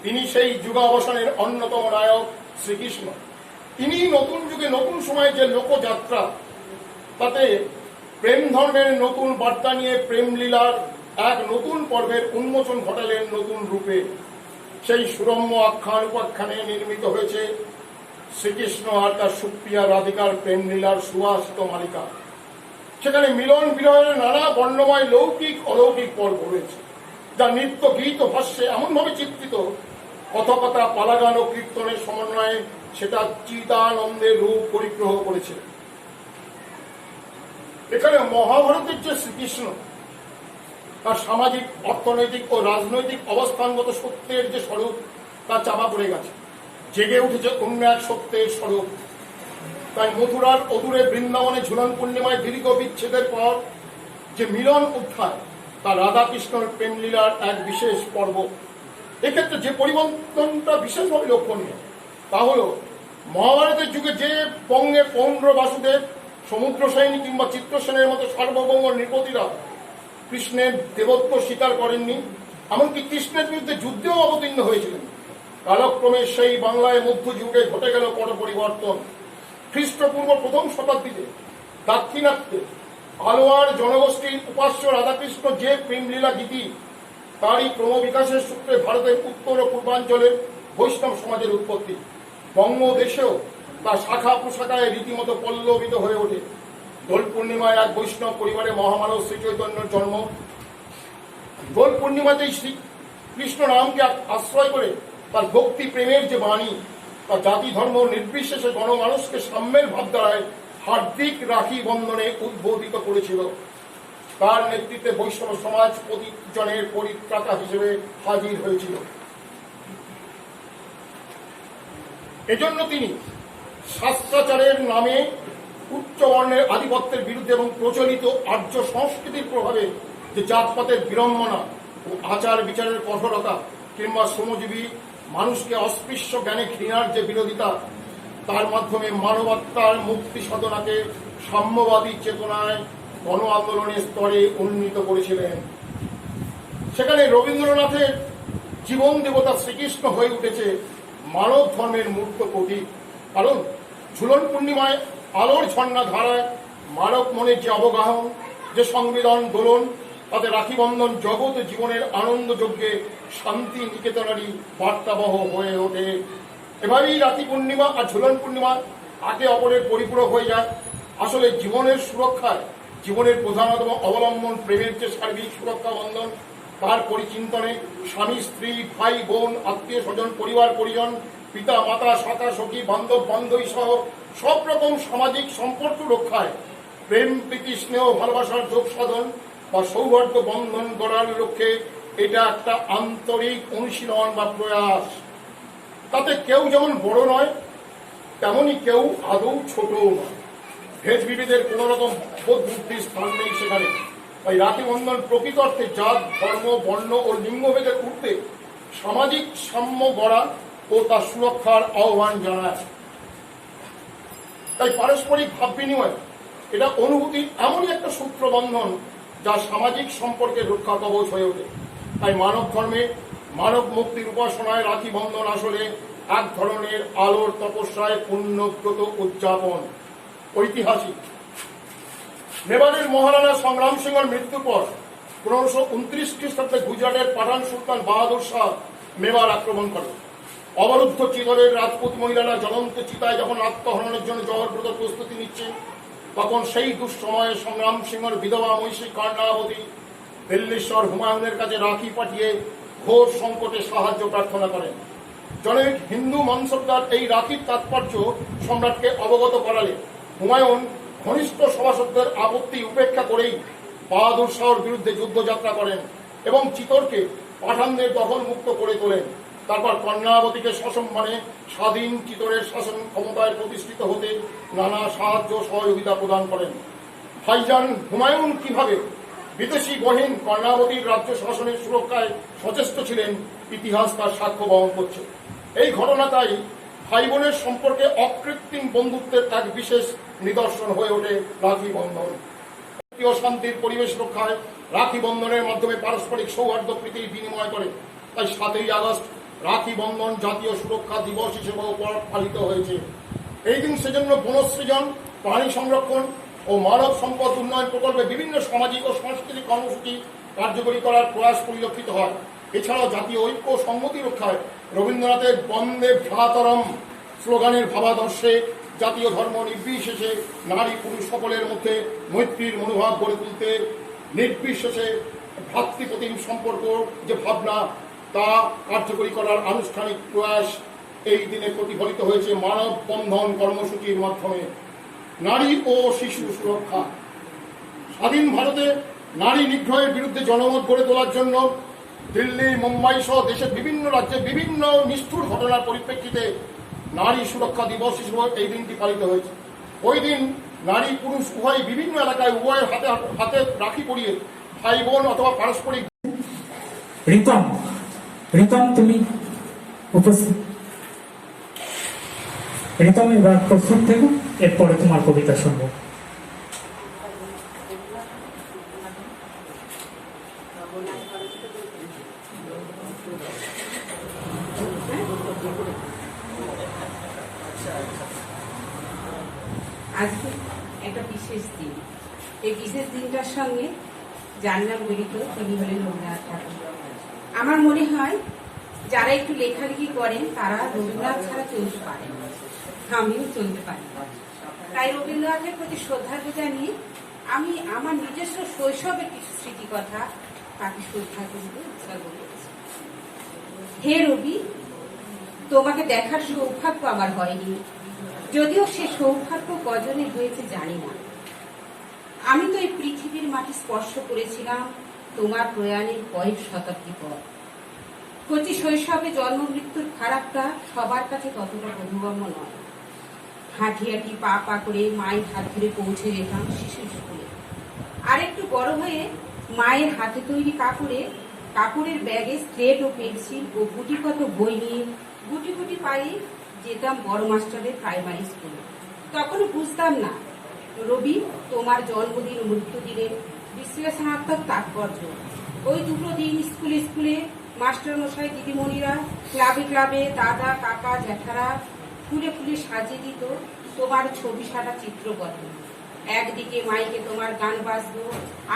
তিনি সেই যুগাবসানের অন্যতম নায়ক শ্রীকৃষ্ণ। তিনি নতুন যুগে নতুন সময়ে যে লোকযাত্রা, তাতে প্রেম ধর্মের নতুন বার্তা নিয়ে প্রেমলীলার এক নতুন পর্বের উন্মোচন ঘটালেন নতুন রূপে। সেই সুরম্য আখ্যান উপাখ্যানে নির্মিত হয়েছে শ্রীকৃষ্ণ আর তার সুপ্রিয়া রাধিকার প্রেমলীলার সুহাসিত মালিকা। সেখানে মিলন বিরহের নানা বর্ণময় লৌকিক অলৌকিক পর্ব রয়েছে, যা নৃত্য গীত ও ভাষ্যে এমনভাবে চিত্রিত, কথকতা পালাগান ও কীর্তনের সমন্বয়ে সেটা চিদানন্দের রূপ পরিগ্রহ করেছে। এখানে মহাভারতের যে শ্রীকৃষ্ণ, তার সামাজিক, অর্থনৈতিক ও রাজনৈতিক অবস্থানগত সত্যের যে স্বরূপ, তা চাপা পড়ে গেছে, জেগে উঠেছে অন্য এক সত্যের স্বরূপ। তাই মথুরার অদূরে বৃন্দাবনে ঝুলন পূর্ণিমায় দীর্ঘ বিচ্ছেদের পর যে মিলন উত্থান, তা রাধাকৃষ্ণের প্রেমলীলার এক বিশেষ পর্ব। এক্ষেত্রে যে পরিবর্তনটা বিশেষভাবে লক্ষণীয়, তা হল মহাভারতের যুগে যে বঙ্গে পৌন্ড্র, বাসুদেব, সমুদ্র সেন কিংবা চিত্রসেনের মতো সার্বভৌম নৃপতিরা কৃষ্ণের দেবত্ব স্বীকার করেননি, এমনকি কৃষ্ণের বিরুদ্ধে যুদ্ধেও অবতীর্ণ হয়েছিলেন, কালক্রমে সেই বাংলায় মধ্যযুগে ঘটে গেল বড় পরিবর্তন। খ্রিস্টপূর্ব প্রথম শতাব্দীতে দাক্ষিণাত্যে আলোয়ার জনগোষ্ঠীর উপাস্য রাধাকৃষ্ণ যে প্রেমলীলা গীতি, তারই ক্রমবিকাশের সূত্রে ভারতের উত্তর ও পূর্বাঞ্চলের বৈষ্ণব সমাজের উৎপত্তি। বঙ্গদেশেও তার শাখা প্রশাখায় রীতিমতো পল্লবিত হয়ে ওঠে। দোল পূর্ণিমায় এক বৈষ্ণব পরিবারে মহামানব শ্রী চৈতন্যের জন্ম। দোল পূর্ণিমাতেই শ্রীকৃষ্ণ নামকে আশ্রয় করে তার ভক্তি প্রেমের যে বাণী, তা জাতি ধর্ম নির্বিশেষে গণমানুষকে সাম্যের ভাবধারায় হার্দিক রাখি বন্ধনে উদ্বোধিত করেছিল। তার নেতৃত্বে বৈষ্ণব সমাজ প্রতিজনের পরিত্রাতা হিসেবে হাজির হয়েছিল। এজন্য তিনি শাস্ত্রাচারের নামে উচ্চ বর্ণের আধিপত্যের বিরুদ্ধে এবং প্রচলিত আর্য সংস্কৃতির প্রভাবে যে জাতপাতের বিড়ম্বনা ও আচার বিচারের কঠোরতা, কিংবা শ্রমজীবী মানুষকে অস্পৃশ্য জ্ঞানে ঘৃণার যে বিরোধিতা, তার মাধ্যমে মানবাত্মার মুক্তি সাধনাকে সাম্যবাদী চেতনায় গণ আন্দোলনের স্তরে উন্নীত করেছিলেন। সেখানে রবীন্দ্রনাথের জীবন দেবতা শ্রীকৃষ্ণ হয়ে উঠেছে মানব ধর্মের মূর্ত প্রতীক। কারণ ঝুলন পূর্ণিমায় আলোর ঝর্ণা ধারায় মানব মনের যে অবগাহন, যে সংবেদন দোলন, তাতে রাখি বন্ধন জগৎ জীবনের আনন্দ যজ্ঞে শান্তি নিকেতনারই বার্তাবহ হয়ে ওঠে। এভাবেই রাখি পূর্ণিমা আর ঝুলন পূর্ণিমা একে অপরের পরিপূরক হয়ে যায়। আসলে জীবনের সুরক্ষায় জীবনের প্রধানতম অবলম্বন প্রেমের যে সার্বিক সুরক্ষা বন্ধন, তার পরিচিন্তনে স্বামী স্ত্রী ভাই বোন আত্মীয় স্বজন পরিবার পরিজন পিতা মাতা শাখা সখী বান্ধব বান্ধবী সহ সব রকম সামাজিক সম্পর্ক রক্ষায় প্রেম প্রীতি স্নেহ ভালোবাসার যোগ সাধন বা সৌহার্দ্য বন্ধন গড়ার লক্ষ্যে এটা একটা আন্তরিক অনুশীলন বা প্রয়াস। তাতে কেউ যেমন বড় নয়, তেমনি কেউ আদৌ ছোটও নয়। ভেদ বিভেদের কোন রকম বোধ বুদ্ধির স্থান নেই সেখানে। তাই রাখি বন্ধন প্রকৃত অর্থে জাত ধর্ম বর্ণ ও লিঙ্গভেদের ঊর্ধ্বে সামাজিক সাম্য গড়া ও তার সুরক্ষার আহ্বান জানায়। তাই পারস্পরিক ভাব বিনিময় এটা অনুভূতির এমনই একটা সূত্র বন্ধন যা সামাজিক সম্পর্কের রক্ষা কবচ হয়ে ওঠে। তাই মানব ধর্মে মানব মুক্তির উপাসনায় রাখি বন্ধন আসলে এক ধরনের আলোর তপস্যায় পুণ্যব্রত উদযাপন। ঐতিহাসিক মেবারের মহারানা সংগ্রাম সিংহের মৃত্যুর পর 1529 খ্রিস্টাব্দে গুজরাটের পাঠান সুলতান বাহাদুর শাহ মেবার আক্রমণ করে। অবরুদ্ধ চিতরের রাজপুত মহিলারা জ্বলন্ত চিতায় যখন আত্মহরণের জন্য জবরদস্ত প্রস্তুতি নিচ্ছেন, তখন সেই দুঃসময়ে সংগ্রাম সিংহের বিধবা মহিষী কর্ণাবতী দিল্লীশ্বর হুমায়ুনের কাছে রাখি পাঠিয়ে ঘোর সংকটে সাহায্য প্রার্থনা করেন। জনৈক হিন্দু মনসবদার এই রাখির তাৎপর্য সম্রাটকে অবগত করালে হুমায়ুন ঘনিষ্ঠ সভাসদদের আপত্তি উপেক্ষা করেই বাহাদুর শাহর বিরুদ্ধে যুদ্ধযাত্রা করেন এবং চিতরকে পাঠানদের দখল মুক্ত করে তোলেন। তারপর কর্ণাবতীকে সসম্মানে স্বাধীন চিতরের শাসন ক্ষমতায় প্রতিষ্ঠিত হতে নানা সাহায্য সহযোগিতা প্রদান করেন। ভাইজান হুমায়ুন কিভাবে বিদেশি গহীন কর্ণাবতীর রাজ্য শাসনের সুরক্ষায় সচেষ্ট ছিলেন, ইতিহাস তার সাক্ষ্য বহন করছে। এই ঘটনা তাই ভাই বোনের সম্পর্কে অকৃত্রিম বন্ধুত্বের এক বিশেষ নিদর্শন হয়ে ওঠে রাখি বন্ধন। শান্তির পরিবেশ রক্ষায় রাখি বন্ধনের মাধ্যমে পারস্পরিক সৌহার্দ্য প্রীতির বিনিময় করে। তাই 7ই আগস্ট রাখি বন্ধন জাতীয় সুরক্ষা দিবস হিসেবেও পালিত হয়েছে। এই দিন সেজন্য বনসৃজন, প্রাণী সংরক্ষণ ও মানব সম্পদ উন্নয়ন প্রকল্পে বিভিন্ন সামাজিক ও সাংস্কৃতিক কর্মসূচি কার্যকরী করার প্রয়াস পরিলক্ষিত হয়। এছাড়াও জাতীয় ঐক্য ও সংহতি রক্ষায় রবীন্দ্রনাথের বন্দে ভ্রাতরম স্লোগানের ভাবাদর্শে জাতীয় ধর্ম নির্বিশেষে নারী পুরুষ সকলের মধ্যে মৈত্রীর মনোভাব গড়ে তুলতে, নির্বিশেষে ভ্রাতৃপ্রতিম সম্পর্ক যে ভাবনা তা কার্যকরী করার আনুষ্ঠানিক প্রয়াস এই দিনে প্রতিফলিত হয়েছে মানব বন্ধন কর্মসূচির মাধ্যমে। নারী ও শিশু সুরক্ষা। স্বাধীন ভারতে নারী নিগ্রহের বিরুদ্ধে জনমত গড়ে তোলার জন্য দিল্লি, মুম্বাই সহ দেশের বিভিন্ন রাজ্যে বিভিন্ন নিষ্ঠুর ঘটনার পরিপ্রেক্ষিতে নারী সুরক্ষা দিবস হিসেবে এই দিনটি পালিত হয়েছে। ওই দিন নারী পুরুষ উভয় বিভিন্ন এলাকায় উভয়ের হাতে হাতে রাখি পরিয়ে ভাই বোন অথবা পারস্পরিক। রিতম, রিতম তুমি উপস্থিত। রিতম এবার প্রস্তুত থেকে এরপরে তোমার কবিতা শুনবো। আজকে একটা বিশেষ দিন। এই বিশেষ দিনটার সঙ্গে যার নাম জড়িত তিনি হলেন রবীন্দ্রনাথ ঠাকুর। আমার মনে হয় যারা একটু লেখালেখি করেন তারা রবীন্দ্রনাথ ছাড়া চলতে পারেন, আমিও চলতে পারি। তাই রবীন্দ্রনাথের প্রতি শ্রদ্ধা জানিয়ে আমি আমার নিজস্ব শৈশবের কিছু স্মৃতিকথা তাকে শ্রদ্ধা করতে উৎসর্গ করেছি। হে রবি, তোমাকে দেখার সৌভাগ্য আমার হয়নি, যদিও সে সৌভাগ্য কজনে হয়েছে জানি না। আমি তো এই পৃথিবীর মাটি স্পর্শ করেছিলাম তোমার প্রয়াণের কয়েক শতাব্দী পর। কচি শৈশবে জন্ম মৃত্যুর ফারাকটা সবার কাছে ততটা বোধগম্য নয়। হাঁটি হাঁটি পা পা করে মায়ের হাত ধরে পৌঁছে যেতাম শিশু স্কুলে। আর একটু বড় হয়ে মায়ের হাতে তৈরি কাপড়ের ব্যাগে স্লেট ও পেন্সিল ও গুটিকত বই নিয়ে গুটি গুটি পায়ে যেতাম বড় মাস্টারের প্রাইমারি স্কুলে। তখনও বুঝতাম না রবি, তোমার জন্মদিন ও মৃত্যুদিনের বিশ্লেষণাত্মক তাৎপর্য। ওই দুটো দিন স্কুলে স্কুলে মাস্টার মশাই দিদিমণিরা, ক্লাবে ক্লাবে দাদা কাকা জ্যাঠারা ফুলে ফুলে সাজিয়ে দিত তোমার ছবি সাটা চিত্রপট। একদিকে মাইকে তোমার গান বাজতো,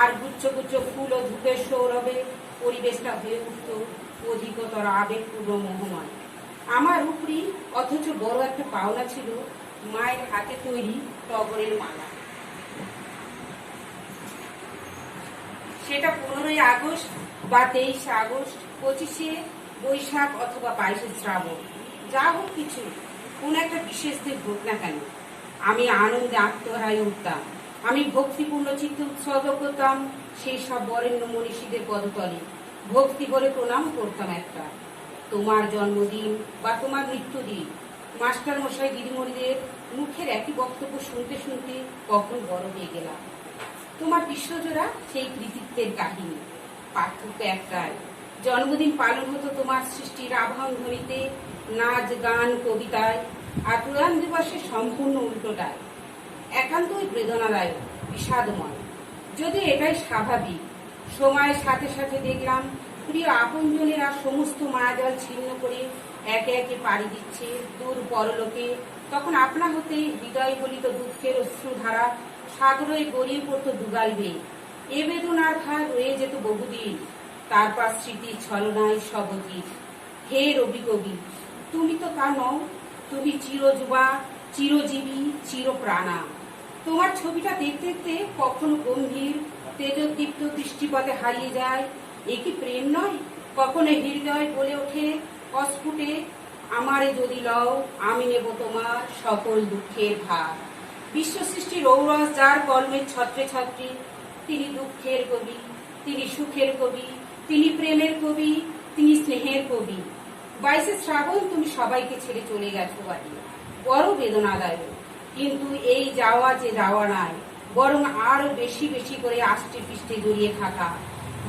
আর গুচ্ছ গুচ্ছ ফুল ও ধূপের সৌরভে পরিবেশটা হয়ে উঠত অধিকতর আবেগপূর্ণ মোহময়। আমার উপরই অথচ বড় একটা পাওনা ছিল মায়ের হাতে তৈরি টগরের মালা। সেটা 15ই আগস্ট বা 23শে আগস্ট, 25শে বৈশাখ অথবা 22শে শ্রাবণ, যা হোক কিছু কোন একটা বিশেষ দিন হোক না কেন, আমি আনন্দে আত্মহারায় উঠতাম। আমি ভক্তিপূর্ণ চিত্তে উৎসর্গ করতাম সেই সব বরেণ্য মনীষীদের পদতলে। ভক্তি বলে প্রণাম করতাম একটা। তোমার জন্মদিন বা তোমার মৃত্যুদিন মাস্টার মশাই দিদিমণিদের মুখের একই বক্তব্য শুনতে শুনতে কখন বড় হয়ে গেলাম। তোমার বিশ্বজোড়া সেই কৃতিত্বের কাহিনী। পার্থক্য একটাই, জন্মদিন পালন হতো তোমার সৃষ্টির আবাহন ধ্বনিতে, নাচ গান কবিতায়, আর প্রয়াণ দিবসের সম্পূর্ণ উল্টোটায়, একান্তই বেদনাদায়ক বিষাদময়। যদি এটাই স্বাভাবিক, সময়ের সাথে সাথে দেখলাম প্রিয় আপনজনেরা সমস্ত মায়াজল ছিন্ন করে একে একে পাড়ি দিচ্ছে দূর পরলোকে। তখন আপনা হতে হৃদয় গলিত দুঃখের অশ্রুধারা সাগরে গড়িয়ে পড়তো দুগাল বেয়ে। এ বেদনার ভার রয়ে যেত বহুদিন, তারপর স্মৃতির ছলনায় সবতীর। হে রবি কবি, তুমি তো তা নও, তুমি চিরযুবা, চিরজীবী, চিরপ্রাণা। তোমার ছবিটা দেখতে দেখতে কখনো গম্ভীর তেজোদ্দীপ্ত দৃষ্টিপথে হারিয়ে যায়। এ কি প্রেম নয়? কখনো হৃদয় বলে ওঠে অস্ফুটে, আমারে যদি লও আমি নেব তোমার সকল দুঃখের ভার। বিশ্ব সৃষ্টির ঔরস যার কর্মের ছত্রে ছত্রে, তিনি দুঃখের কবি, তিনি সুখের কবি, তিনি প্রেমের কবি, তিনি স্নেহের কবি। 22শে শ্রাবণ তুমি সবাইকে ছেড়ে চলে গেছো বাড়ি, বড় বেদনাদায়ক। কিন্তু এই যাওয়া যে যাওয়া নাই, বরং আরো বেশি বেশি করে আষ্টে পৃষ্ঠে জড়িয়ে থাকা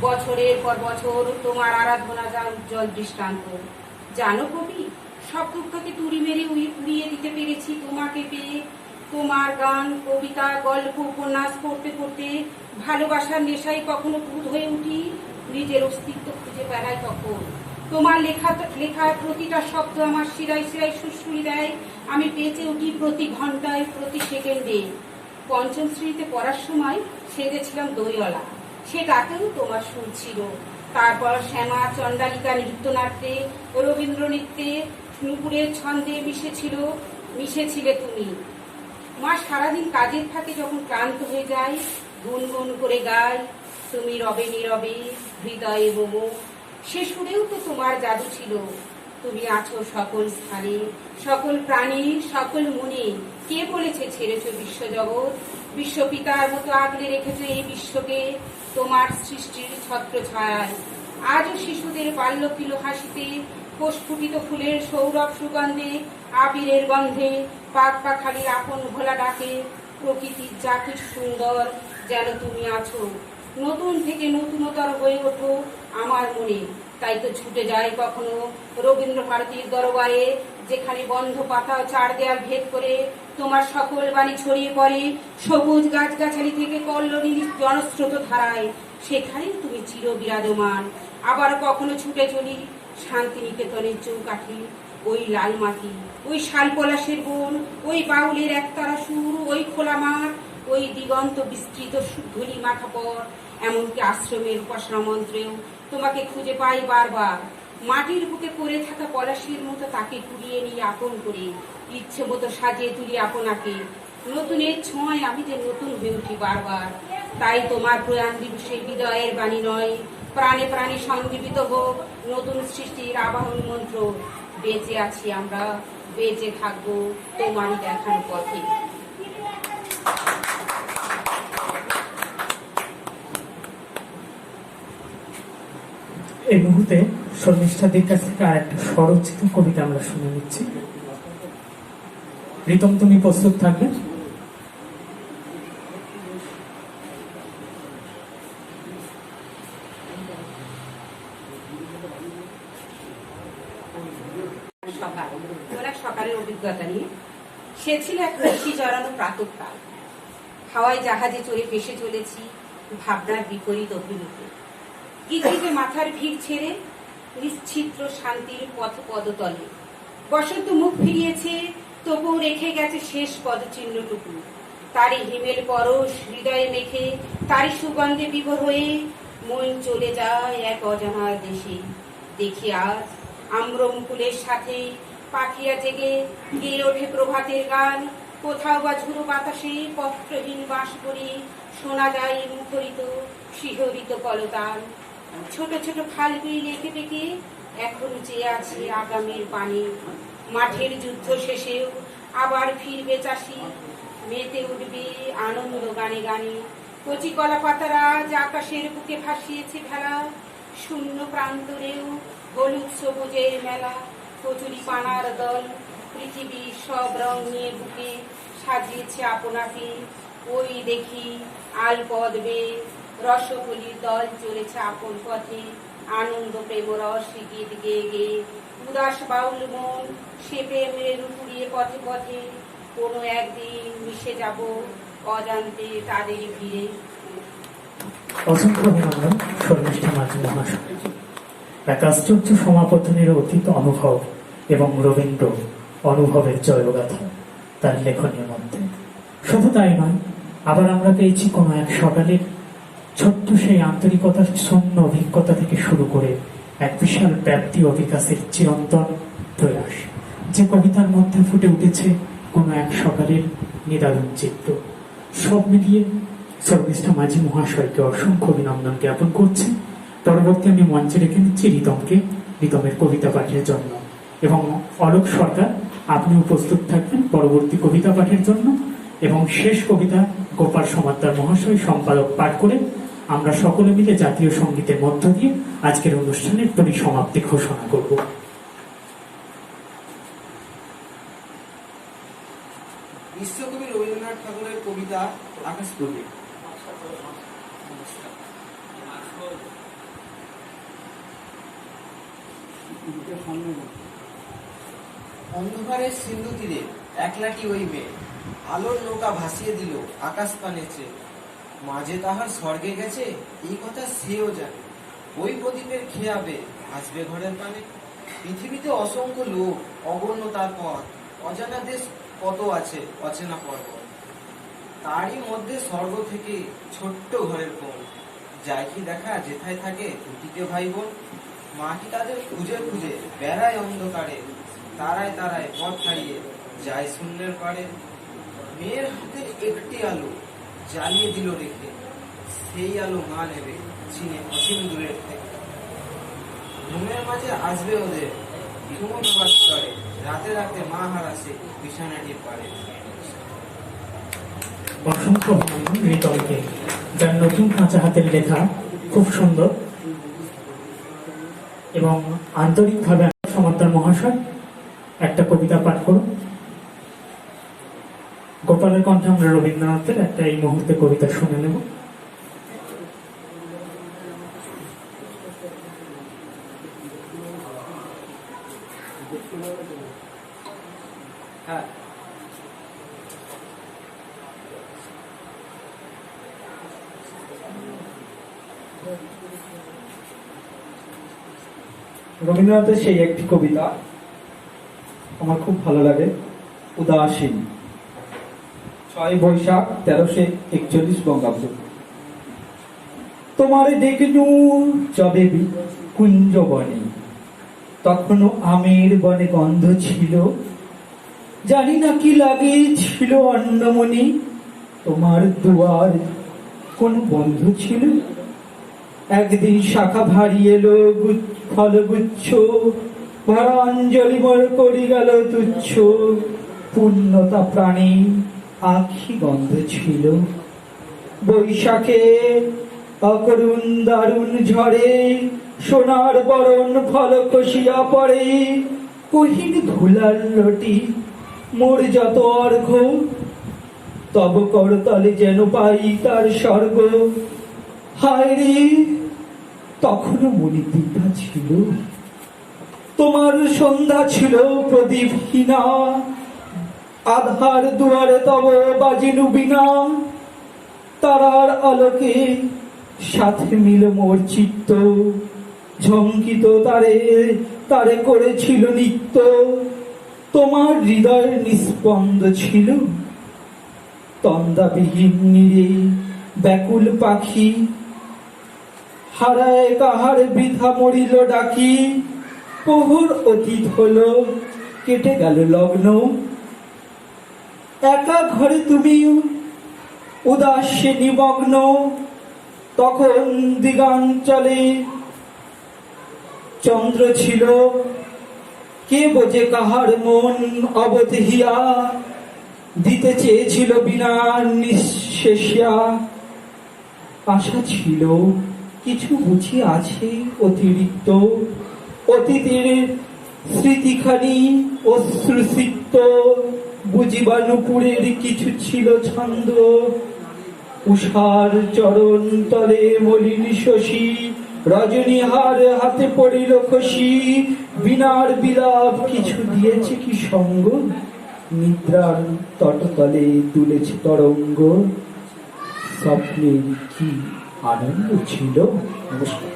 বছরের পর বছর তোমার আরাধনা যা উজ্জ্বল দৃষ্টান্ত। জানো কবি, সব দুঃখকে তুড়ি মেরে উড়িয়ে দিতে পেরেছি তোমাকে পেয়ে। তোমার গান কবিতা গল্প উপন্যাস পড়তে পড়তে ভালোবাসার নেশায় কখনো ভূত হয়ে উঠি, নিজের অস্তিত্ব খুঁজে বেড়াই তখন। তোমার লেখার প্রতিটা শব্দ আমার শিরায় শিরায় সুশ্রুই দেয়। আমি বেঁচে উঠি প্রতি ঘন্টায়, প্রতি সেকেন্ডে। পঞ্চম শ্রেণীতে পড়ার সময় সেজেছিলাম দইওয়ালা, সেটাতেও তোমার সুর ছিল। তারপর শ্যামা চণ্ডালিকা নৃত্যনাট্যে, রবীন্দ্র নৃত্যে, নুপুরের ছন্দে মিশেছিলে তুমি। মা সারাদিন কাজের ফাঁকে যখন ক্লান্ত হয়ে যায়, গুনগুন করে গায় তুমি রবে নীরবে হৃদয়ে মোমো। সে সুরেও তো তোমার জাদু ছিল। তুমি আছো সকল স্থানে, সকল প্রাণীর, সকল মনে। কে বলেছে ছেড়েছ বিশ্বজগৎ? বিশ্বপিতার মতো আগলে রেখেছ এই বিশ্বকে তোমার সৃষ্টির ছত্র ছায়ায়। আজও শিশুদের বাল্যকিল হাসিতে, প্রস্ফুটিত ফুলের সৌরভ সুগন্ধে, আবিরের গন্ধে, পাক পাখালির আপন ভোলা ডাকে, প্রকৃতির যা কিছু সুন্দর যেন তুমি আছো। নতুন থেকে নতুনতর হয়ে ওঠো আমার মনে। তাই তো ছুটে যায় কখনো রবীন্দ্র ভারতীর দরবারে, যেখানে বন্ধ পাতা চার দেয়াল ভেদ করে তোমার সকল বাণী ছড়িয়ে পড়ে সবুজ গাছগাছালি থেকে কল্লোলির জনস্রোত ধারায়। সেখানেই তুমি চির বিরাজমান। আবার কখনো ছুটে চলি শান্তিনিকেতনের চৌকাঠি, ওই লাল মাটি, ওই শালপলাশের বন, ওই বাউলের একতারা সুর, ওই খোলা মাঠ, ওই দিগন্ত বিস্তৃত ধূলি মাথা পর। এমনকি আশ্রমের উপাসনা মন্ত্রেও তোমাকে খুঁজে পাই বারবার। মাটির বুকে পড়ে থাকা পলাশির মতো তাকে কুড়িয়ে নিয়ে আপন করে ইচ্ছে মতো সাজিয়ে তুলি আপনাকে। নতুনের ছোঁয়ায় আমি যে নতুন হয়ে উঠি বারবার। তাই তোমার প্রয়াণ দিবসে হৃদয়ের বাণী নয়, প্রাণে প্রাণে সঞ্জীবিত হোক নতুন সৃষ্টির আবাহন মন্ত্র। বেঁচে আছি আমরা, বেঁচে থাকবো তোমারই দেখানো পথে। এই মুহূর্তে শর্মিষ্ঠাদের কাছ থেকে আর একটা স্বরচিত কবিতা আমরা শুনে নিচ্ছি। রিতম, তুমি প্রস্তুত থাকবে? সকালের অভিজ্ঞতা নিয়ে। সে ছিল এক রশি জড়ানো প্রাতঃকাল। হাওয়ায় জাহাজে চড়ে ভেসে চলেছি ভাবনার বিপরীত অভিমুখে। গিরগিরে মাথার ভিড় ছেড়ে নিশ্চিত্র শান্তির পথ পদতলে। বসন্ত মুখ ফিরিয়েছে, তবুও রেখে গেছে শেষ পদচিহ্নটুকু। তারই হিমেল পরশ হৃদয়ে মেখে, তারই সুগন্ধে বিভোর হয়ে মন চলে যায় এক অজানার দেশে। দেখি আজ আম্রমুকুলের সাথে পাখিয়া জেগে গেয়ে ওঠে প্রভাতের গান। কোথাও বা ঝুড়ো বাতাসে পত্রহীন বাঁশ পড়ে শোনা যায় মুখরিত শিহরিত কলতান। ছোট ছোট খাল বিল এঁকে বেঁকে এখনো চেয়ে আছে আগামীর পানি। মাঠের যুদ্ধ শেষেও আবার ফিরবে চাষি, মেতে উঠবে আনন্দ গানে গানে। কচি কলা পাতারা আজ আকাশের বুকে ভাসিয়েছে ভেলা। শূন্য প্রান্তরেও হলুদ সবুজের মেলা। কচুরি পানার দল পৃথিবীর সব রং নিয়ে বুকে সাজিয়েছে আপনাকে। ওই দেখি আল পদ্মে রসকলির দল চলেছে আপন পথে। আনন্দ প্রেম রস গীত গেয়ে গেয়ে উদাস বাউল মন সে প্রেমের উপরিয়ে পথে পথে। কোনো একদিন মিশে যাব অজান্তে তাদের ভিড়ে। অসংখ্য অভিনন্দন শর্মিষ্ঠা মাঝি মহাশয়। এক আশ্চর্য সমাপতনের অতীত অনুভব এবং রবীন্দ্র অনুভবের জয়গাথা তার লেখনের মধ্যে। শুধু তাই নয়, আবার আমরা পেয়েছি কোনো এক সকালের ছোট্ট সেই আন্তরিকতার শূন্য অভিজ্ঞতা থেকে শুরু করে এক বিশাল ব্যাপ্তি ও বিকাশের চিরন্তন প্রয়াস, যে কবিতার মধ্যে ফুটে উঠেছে কোনো এক সকালের নিদারুণ চিত্র। সব মিলিয়ে শর্মিষ্ঠা মাঝি মহাশয়কে অসংখ্য অভিনন্দন জ্ঞাপন করছি। পরবর্তী আমি মঞ্চে রেখে নিচ্ছি রিতমকে, রিতমের কবিতা পাঠের জন্য। এবং অলোক সরকার, আপনিও প্রস্তুত থাকবেন পরবর্তী কবিতা পাঠের জন্য। এবং শেষ কবিতা গোপাল সমাদ্দার মহাশয় সম্পাদক পাঠ করে আমরা সকলে মিলে জাতীয় সঙ্গীতের মধ্য দিয়ে আজকের অনুষ্ঠানের পরিসমাপ্তি ঘোষণা করব। বিশ্বকবি রবীন্দ্রনাথ ঠাকুরের কবিতা আকাশপথে। অন্ধকারের সিন্ধু তীরে একলাটি ওই মেয়ে, আলোর নৌকা ভাসিয়ে দিল আকাশ পানে চেয়ে। মাঝে তাহার স্বর্গে গেছে এই কথা সেও জানে। ওই প্রদীপের খেয়াবে আসবে ঘরের পানে। পৃথিবীতে অসংখ্য লোক, অগণ্য তার পথ, অজানা দেশ কত আছে, অচেনা পর্বত। তারই মধ্যে স্বর্গ থেকে ছোট্ট ঘরের কোণ, যায় কি দেখা যেথায় থাকে দুটিকে ভাই বোন। মাটি তাদের খুঁজে খুঁজে বেড়ায় অন্ধকারে, তারায় তারায় পথ হারিয়ে যায় শূন্যের পারে। মেয়ের হাতের একটি আলো জ্বালিয়ে দিল রেখে, সেই আলো মা নেবে চিনে অসীম দূরের থেকে। ঘুমের মাঝে আসবে ওদের ঘুমন আবাস করে, রাতে রাতে মা হারাসে বিছানাটির পারে। অসংখ্য অভিনন্দন হৃদয়কে, যার নতুন কাঁচা হাতের লেখা খুব সুন্দর এবং আন্তরিকভাবে সমাদর মহাশয় একটা কবিতা পাঠ করুন। গোপালের কণ্ঠে আমরা রবীন্দ্রনাথের একটা এই মুহূর্তে কবিতা শুনে নেব। হ্যাঁ, রবীন্দ্রনাথের সেই একটি কবিতা আমার খুব ভালো লাগে, উদাসীন। 6 বৈশাখ 1341 বঙ্গাব্দ। তোমার দেখনু যবে কুঞ্জ বনে, তখনও আমের বনে গন্ধ ছিল, জানি না কি লাগে ছিল অন্নমণি, তোমার দুয়ার কোন বন্ধু ছিল। একদিন শাখা ভারী এলো ফলগুচ্ছ, ভরা অঞ্জলি মর করি গেল তুচ্ছ, পূর্ণতা প্রাণী আখি গন্ধ ছিল। বৈশাখে অকরুণ দারুণ ঝড়ে, সোনার বরণ ফল খসিয়া পড়ে, কহিন ধুলার লটি মোর যত অর্ঘ, তব করতলে যেন পাই তার স্বর্গ। হায় রে, তখনও মনে দ্বিধা ছিল, তোমার সন্ধ্যা ছিল প্রদীপহীনা, আধার দুয়ারে তব বাজিনু বিনা, তারার আলোকে সাথে মিল মোর চিত্ত, ঝঙ্কিত তারে তারে করেছিল নিত্য। তোমার হৃদয় নিস্পন্দ ছিল, তন্দাবিহীন নিরে ব্যাকুল পাখি, হারায় কাহার বৃথা মরিল ডাকি। প্রহর অতীত হলো, কেটে গেল লগ্ন, একা ঘরে তুমি উদাসে নিমগ্ন। তখন দিগাঞ্চলে চন্দ্র ছিল, কে বোঝে কাহার মন অবধিয়া, দিতে চেয়েছিল বিনা নিঃশেষিয়া। আশা ছিল কিছু বুঝি আছে অতিরিক্ত, অতীতের স্মৃতিখানি অশ্রুসিক্ত, বুঝিবা নুপুরের কিছু ছিল ছন্দ। উষার চরণ তলে মলিন শশী, রজনীহার হাতে পড়িল খসি, বিনার বিলাপ কিছু দিয়েছে কি সঙ্গ, নিদ্রার তটতলে তুলেছে তরঙ্গ, স্বপ্নের কি আনন্দ ছিল। নমস্কার।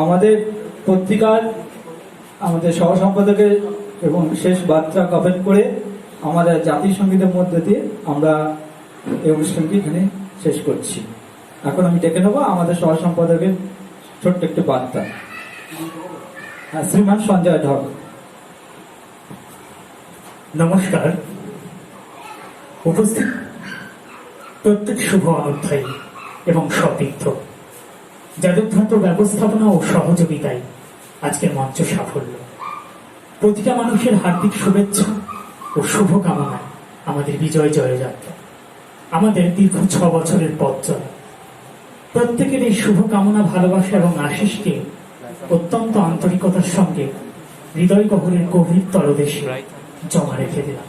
আমাদের পত্রিকার আমাদের সহ সম্পাদকের এবং শেষ বার্তা কমেন্ট করে আমাদের জাতীয় সঙ্গীতের মধ্যে দিয়ে আমরা এই অনুষ্ঠানটি এখানে শেষ করছি। এখন আমি ডেকে নেবো আমাদের সহ সম্পাদকের ছোট্ট একটি বার্তা। শ্রীমান সঞ্জয় ঢক। নমস্কার। উপস্থিত প্রত্যেক শুভ অনুধ্যায়ী এবং সতীর্থ, যাদের ভ্রান্ত ব্যবস্থাপনা ও সহযোগিতায় আজকের মঞ্চ সাফল্য। প্রতিটা মানুষের হার্দিক শুভেচ্ছা ও শুভকামনায় আমাদের বিজয় জয়যাত্রা, আমাদের দীর্ঘ 6 বছরের পথ চলা। প্রত্যেকের এই শুভকামনা, ভালোবাসা এবং আশিসকে অত্যন্ত আন্তরিকতার সঙ্গে হৃদয় গহরের গভীর তলদেশে জমা রেখে দিলাম।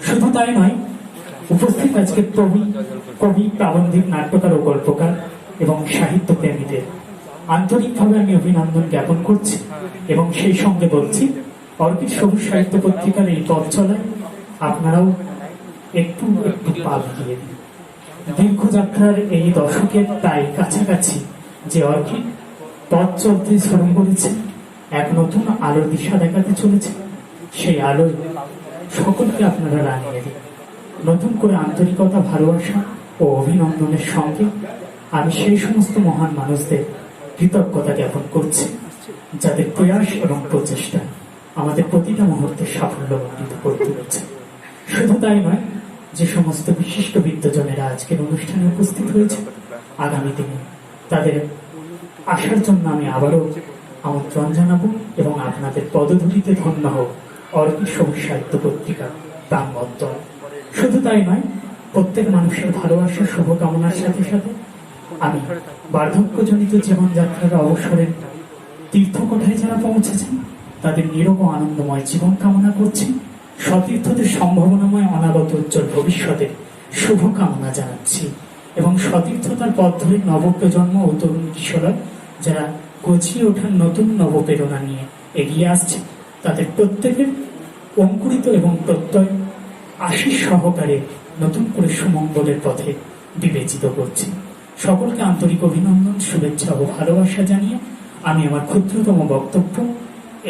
শুধু তাই নয়, উপস্থিত আজকে কবি, প্রাবন্ধিক, নাট্যকার ও গল্পকার এবং সাহিত্য প্রেমীদের আন্তরিকভাবে আমি অভিনন্দন জ্ঞাপন করছি এবং সেই সঙ্গে বলছি, অর্কিড সবুজ সাহিত্য পত্রিকার এই পথ চলায় আপনারাও একটু একটু পা ভিজিয়ে দিই। দীর্ঘযাত্রার এই দশকের তাই কাছাকাছি যে অর্কিড পথ চলতে শুরু করেছে, এক নতুন আলোর দিশা দেখাতে চলেছে। সেই আলোয় সকলকে আপনারা রাঙিয়ে দিন। নতুন করে আন্তরিকতা, ভালোবাসা ও অভিনন্দনের সঙ্গে আমি সেই সমস্ত মহান মানুষদের কৃতজ্ঞতা জ্ঞাপন করছি যাদের প্রয়াস এবং প্রচেষ্টা আমাদের প্রতিটা মুহূর্তে সাফল্যমণ্ডিত করে তুলেছে। শুধু তাই নয়, যে সমস্ত বিশিষ্ট বিদ্বজনেরা আজকের অনুষ্ঠানে উপস্থিত হয়েছে, আগামী দিনে তাদের আসার জন্য আমি আবারও আমন্ত্রণ জানাবো এবং আপনাদের পদধূলিতে ধন্য হোক অর্কিড সবুজ সাহিত্য পত্রিকা প্রাণবন্তর। শুধু তাই নয়, প্রত্যেক মানুষের ভালোবাসার শুভকামনার সাথে সাথে আমি বার্ধক্যজনিত জীবনযাত্রার অবসরের তীর্থকোঠায় যারা পৌঁছেছেন তাদের নিরোগ ও আনন্দময় জীবন কামনা করছি। সতীর্থদের সম্ভাবনাময় অনাগত উজ্জ্বল ভবিষ্যতের শুভকামনা জানাচ্ছি এবং সতীর্থতার পথ ধরে নবপ্রজন্ম ও তরুণ কিশোররা যারা গছিয়ে ওঠার নতুন নবপ্রেরণা নিয়ে এগিয়ে আসছে, তাদের প্রত্যেকের অঙ্কুরিত এবং প্রত্যয় আশীষ সহকারে নতুন করে সুমঙ্গলের পথে বিবেচিত করছি। সকলকে আন্তরিক অভিনন্দন, শুভেচ্ছা ও ভালোবাসা জানিয়ে আমি আমার ক্ষুদ্রতম বক্তব্য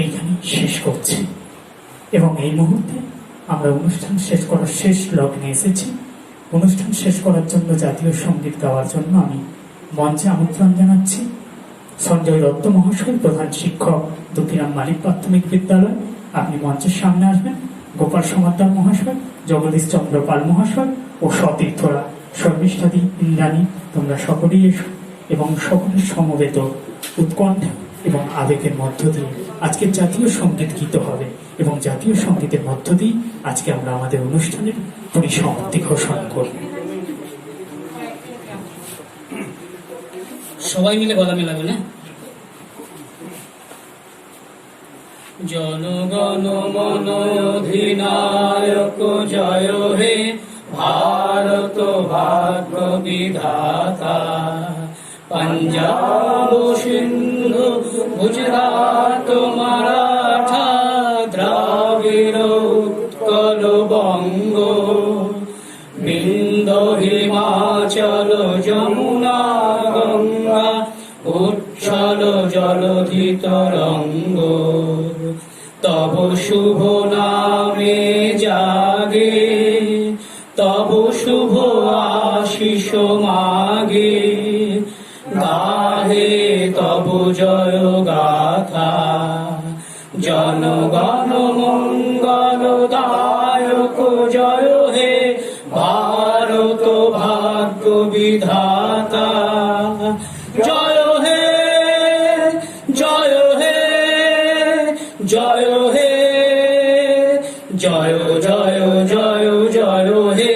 এইখানে শেষ করছি এবং এই মুহূর্তে আমরা অনুষ্ঠান শেষ করার শেষ লগ্নে এসেছি। অনুষ্ঠান শেষ করার জন্য জাতীয় সঙ্গীত গাওয়ার জন্য আমি মঞ্চে আমন্ত্রণ জানাচ্ছি সঞ্জয় দত্ত মহাশয়, প্রধান শিক্ষক, দুঃখীরাম মালিক প্রাথমিক বিদ্যালয়। আপনি মঞ্চের সামনে আসবেন। গোপাল সমাদ্দার মহাশয়, জগদীশ চন্দ্র পাল মহাশয় ও সতীর্থরা, শর্মিষ্ঠাদি, ইন্দ্রাণী, তোমরা সকলেই এসো এবং সকলের সমবেত উৎকণ্ঠা এবং আবেগের মধ্য দিয়ে আজকের জাতীয় সঙ্গীত গীত হবে এবং জাতীয় সঙ্গীতের মধ্য দিয়ে আজকে আমরা আমাদের অনুষ্ঠানের পরিসমাপ্তি ঘোষণা করব। সবাই মিলে গলা মেলাবে না? জনগণ মন অধিনায়ক জয় হে ভারত ভাগ্য বিধাতা, পঞ্জাব সিন্ধু গুজরাট মারাঠা দ্রাবিড় উৎকল বঙ্গ, বিন্দ হিমাচল যমুনা গঙ্গা উচ্ছল জলধি তরঙ্গ, তব শুভ নামে জাগে তব শুভ আশিস মাগে, গাহে তব জয় গাথা, জনগণ মঙ্গল দায়ক জয় হে ভারত ভাগ্য বিধাতা, জয় হে জয় হে জয় হে জয় জয় জয় জয় হে।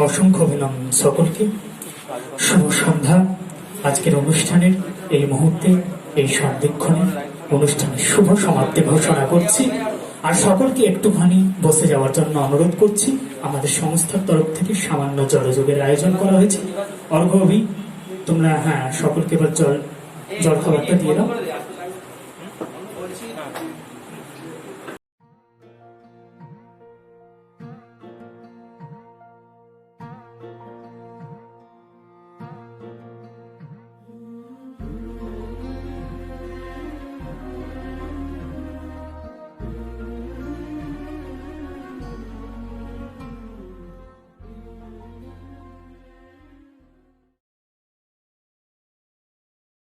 অসংখ্য অভিনন্দন সকলকে। শুভ সন্ধ্যা। আজকের অনুষ্ঠানের এই মুহূর্তে, এই সন্ধিক্ষণে অনুষ্ঠানের শুভ সমাপ্তি ঘোষণা করছি আর সকলকে একটুখানি বসে যাওয়ার জন্য অনুরোধ করছি। আমাদের সংস্থার তরফ থেকে সামান্য জলযোগের আয়োজন করা হয়েছে। অর্ঘ্য, তোমরা সকলকে এবার জল খাবারটা দিয়ে দাও।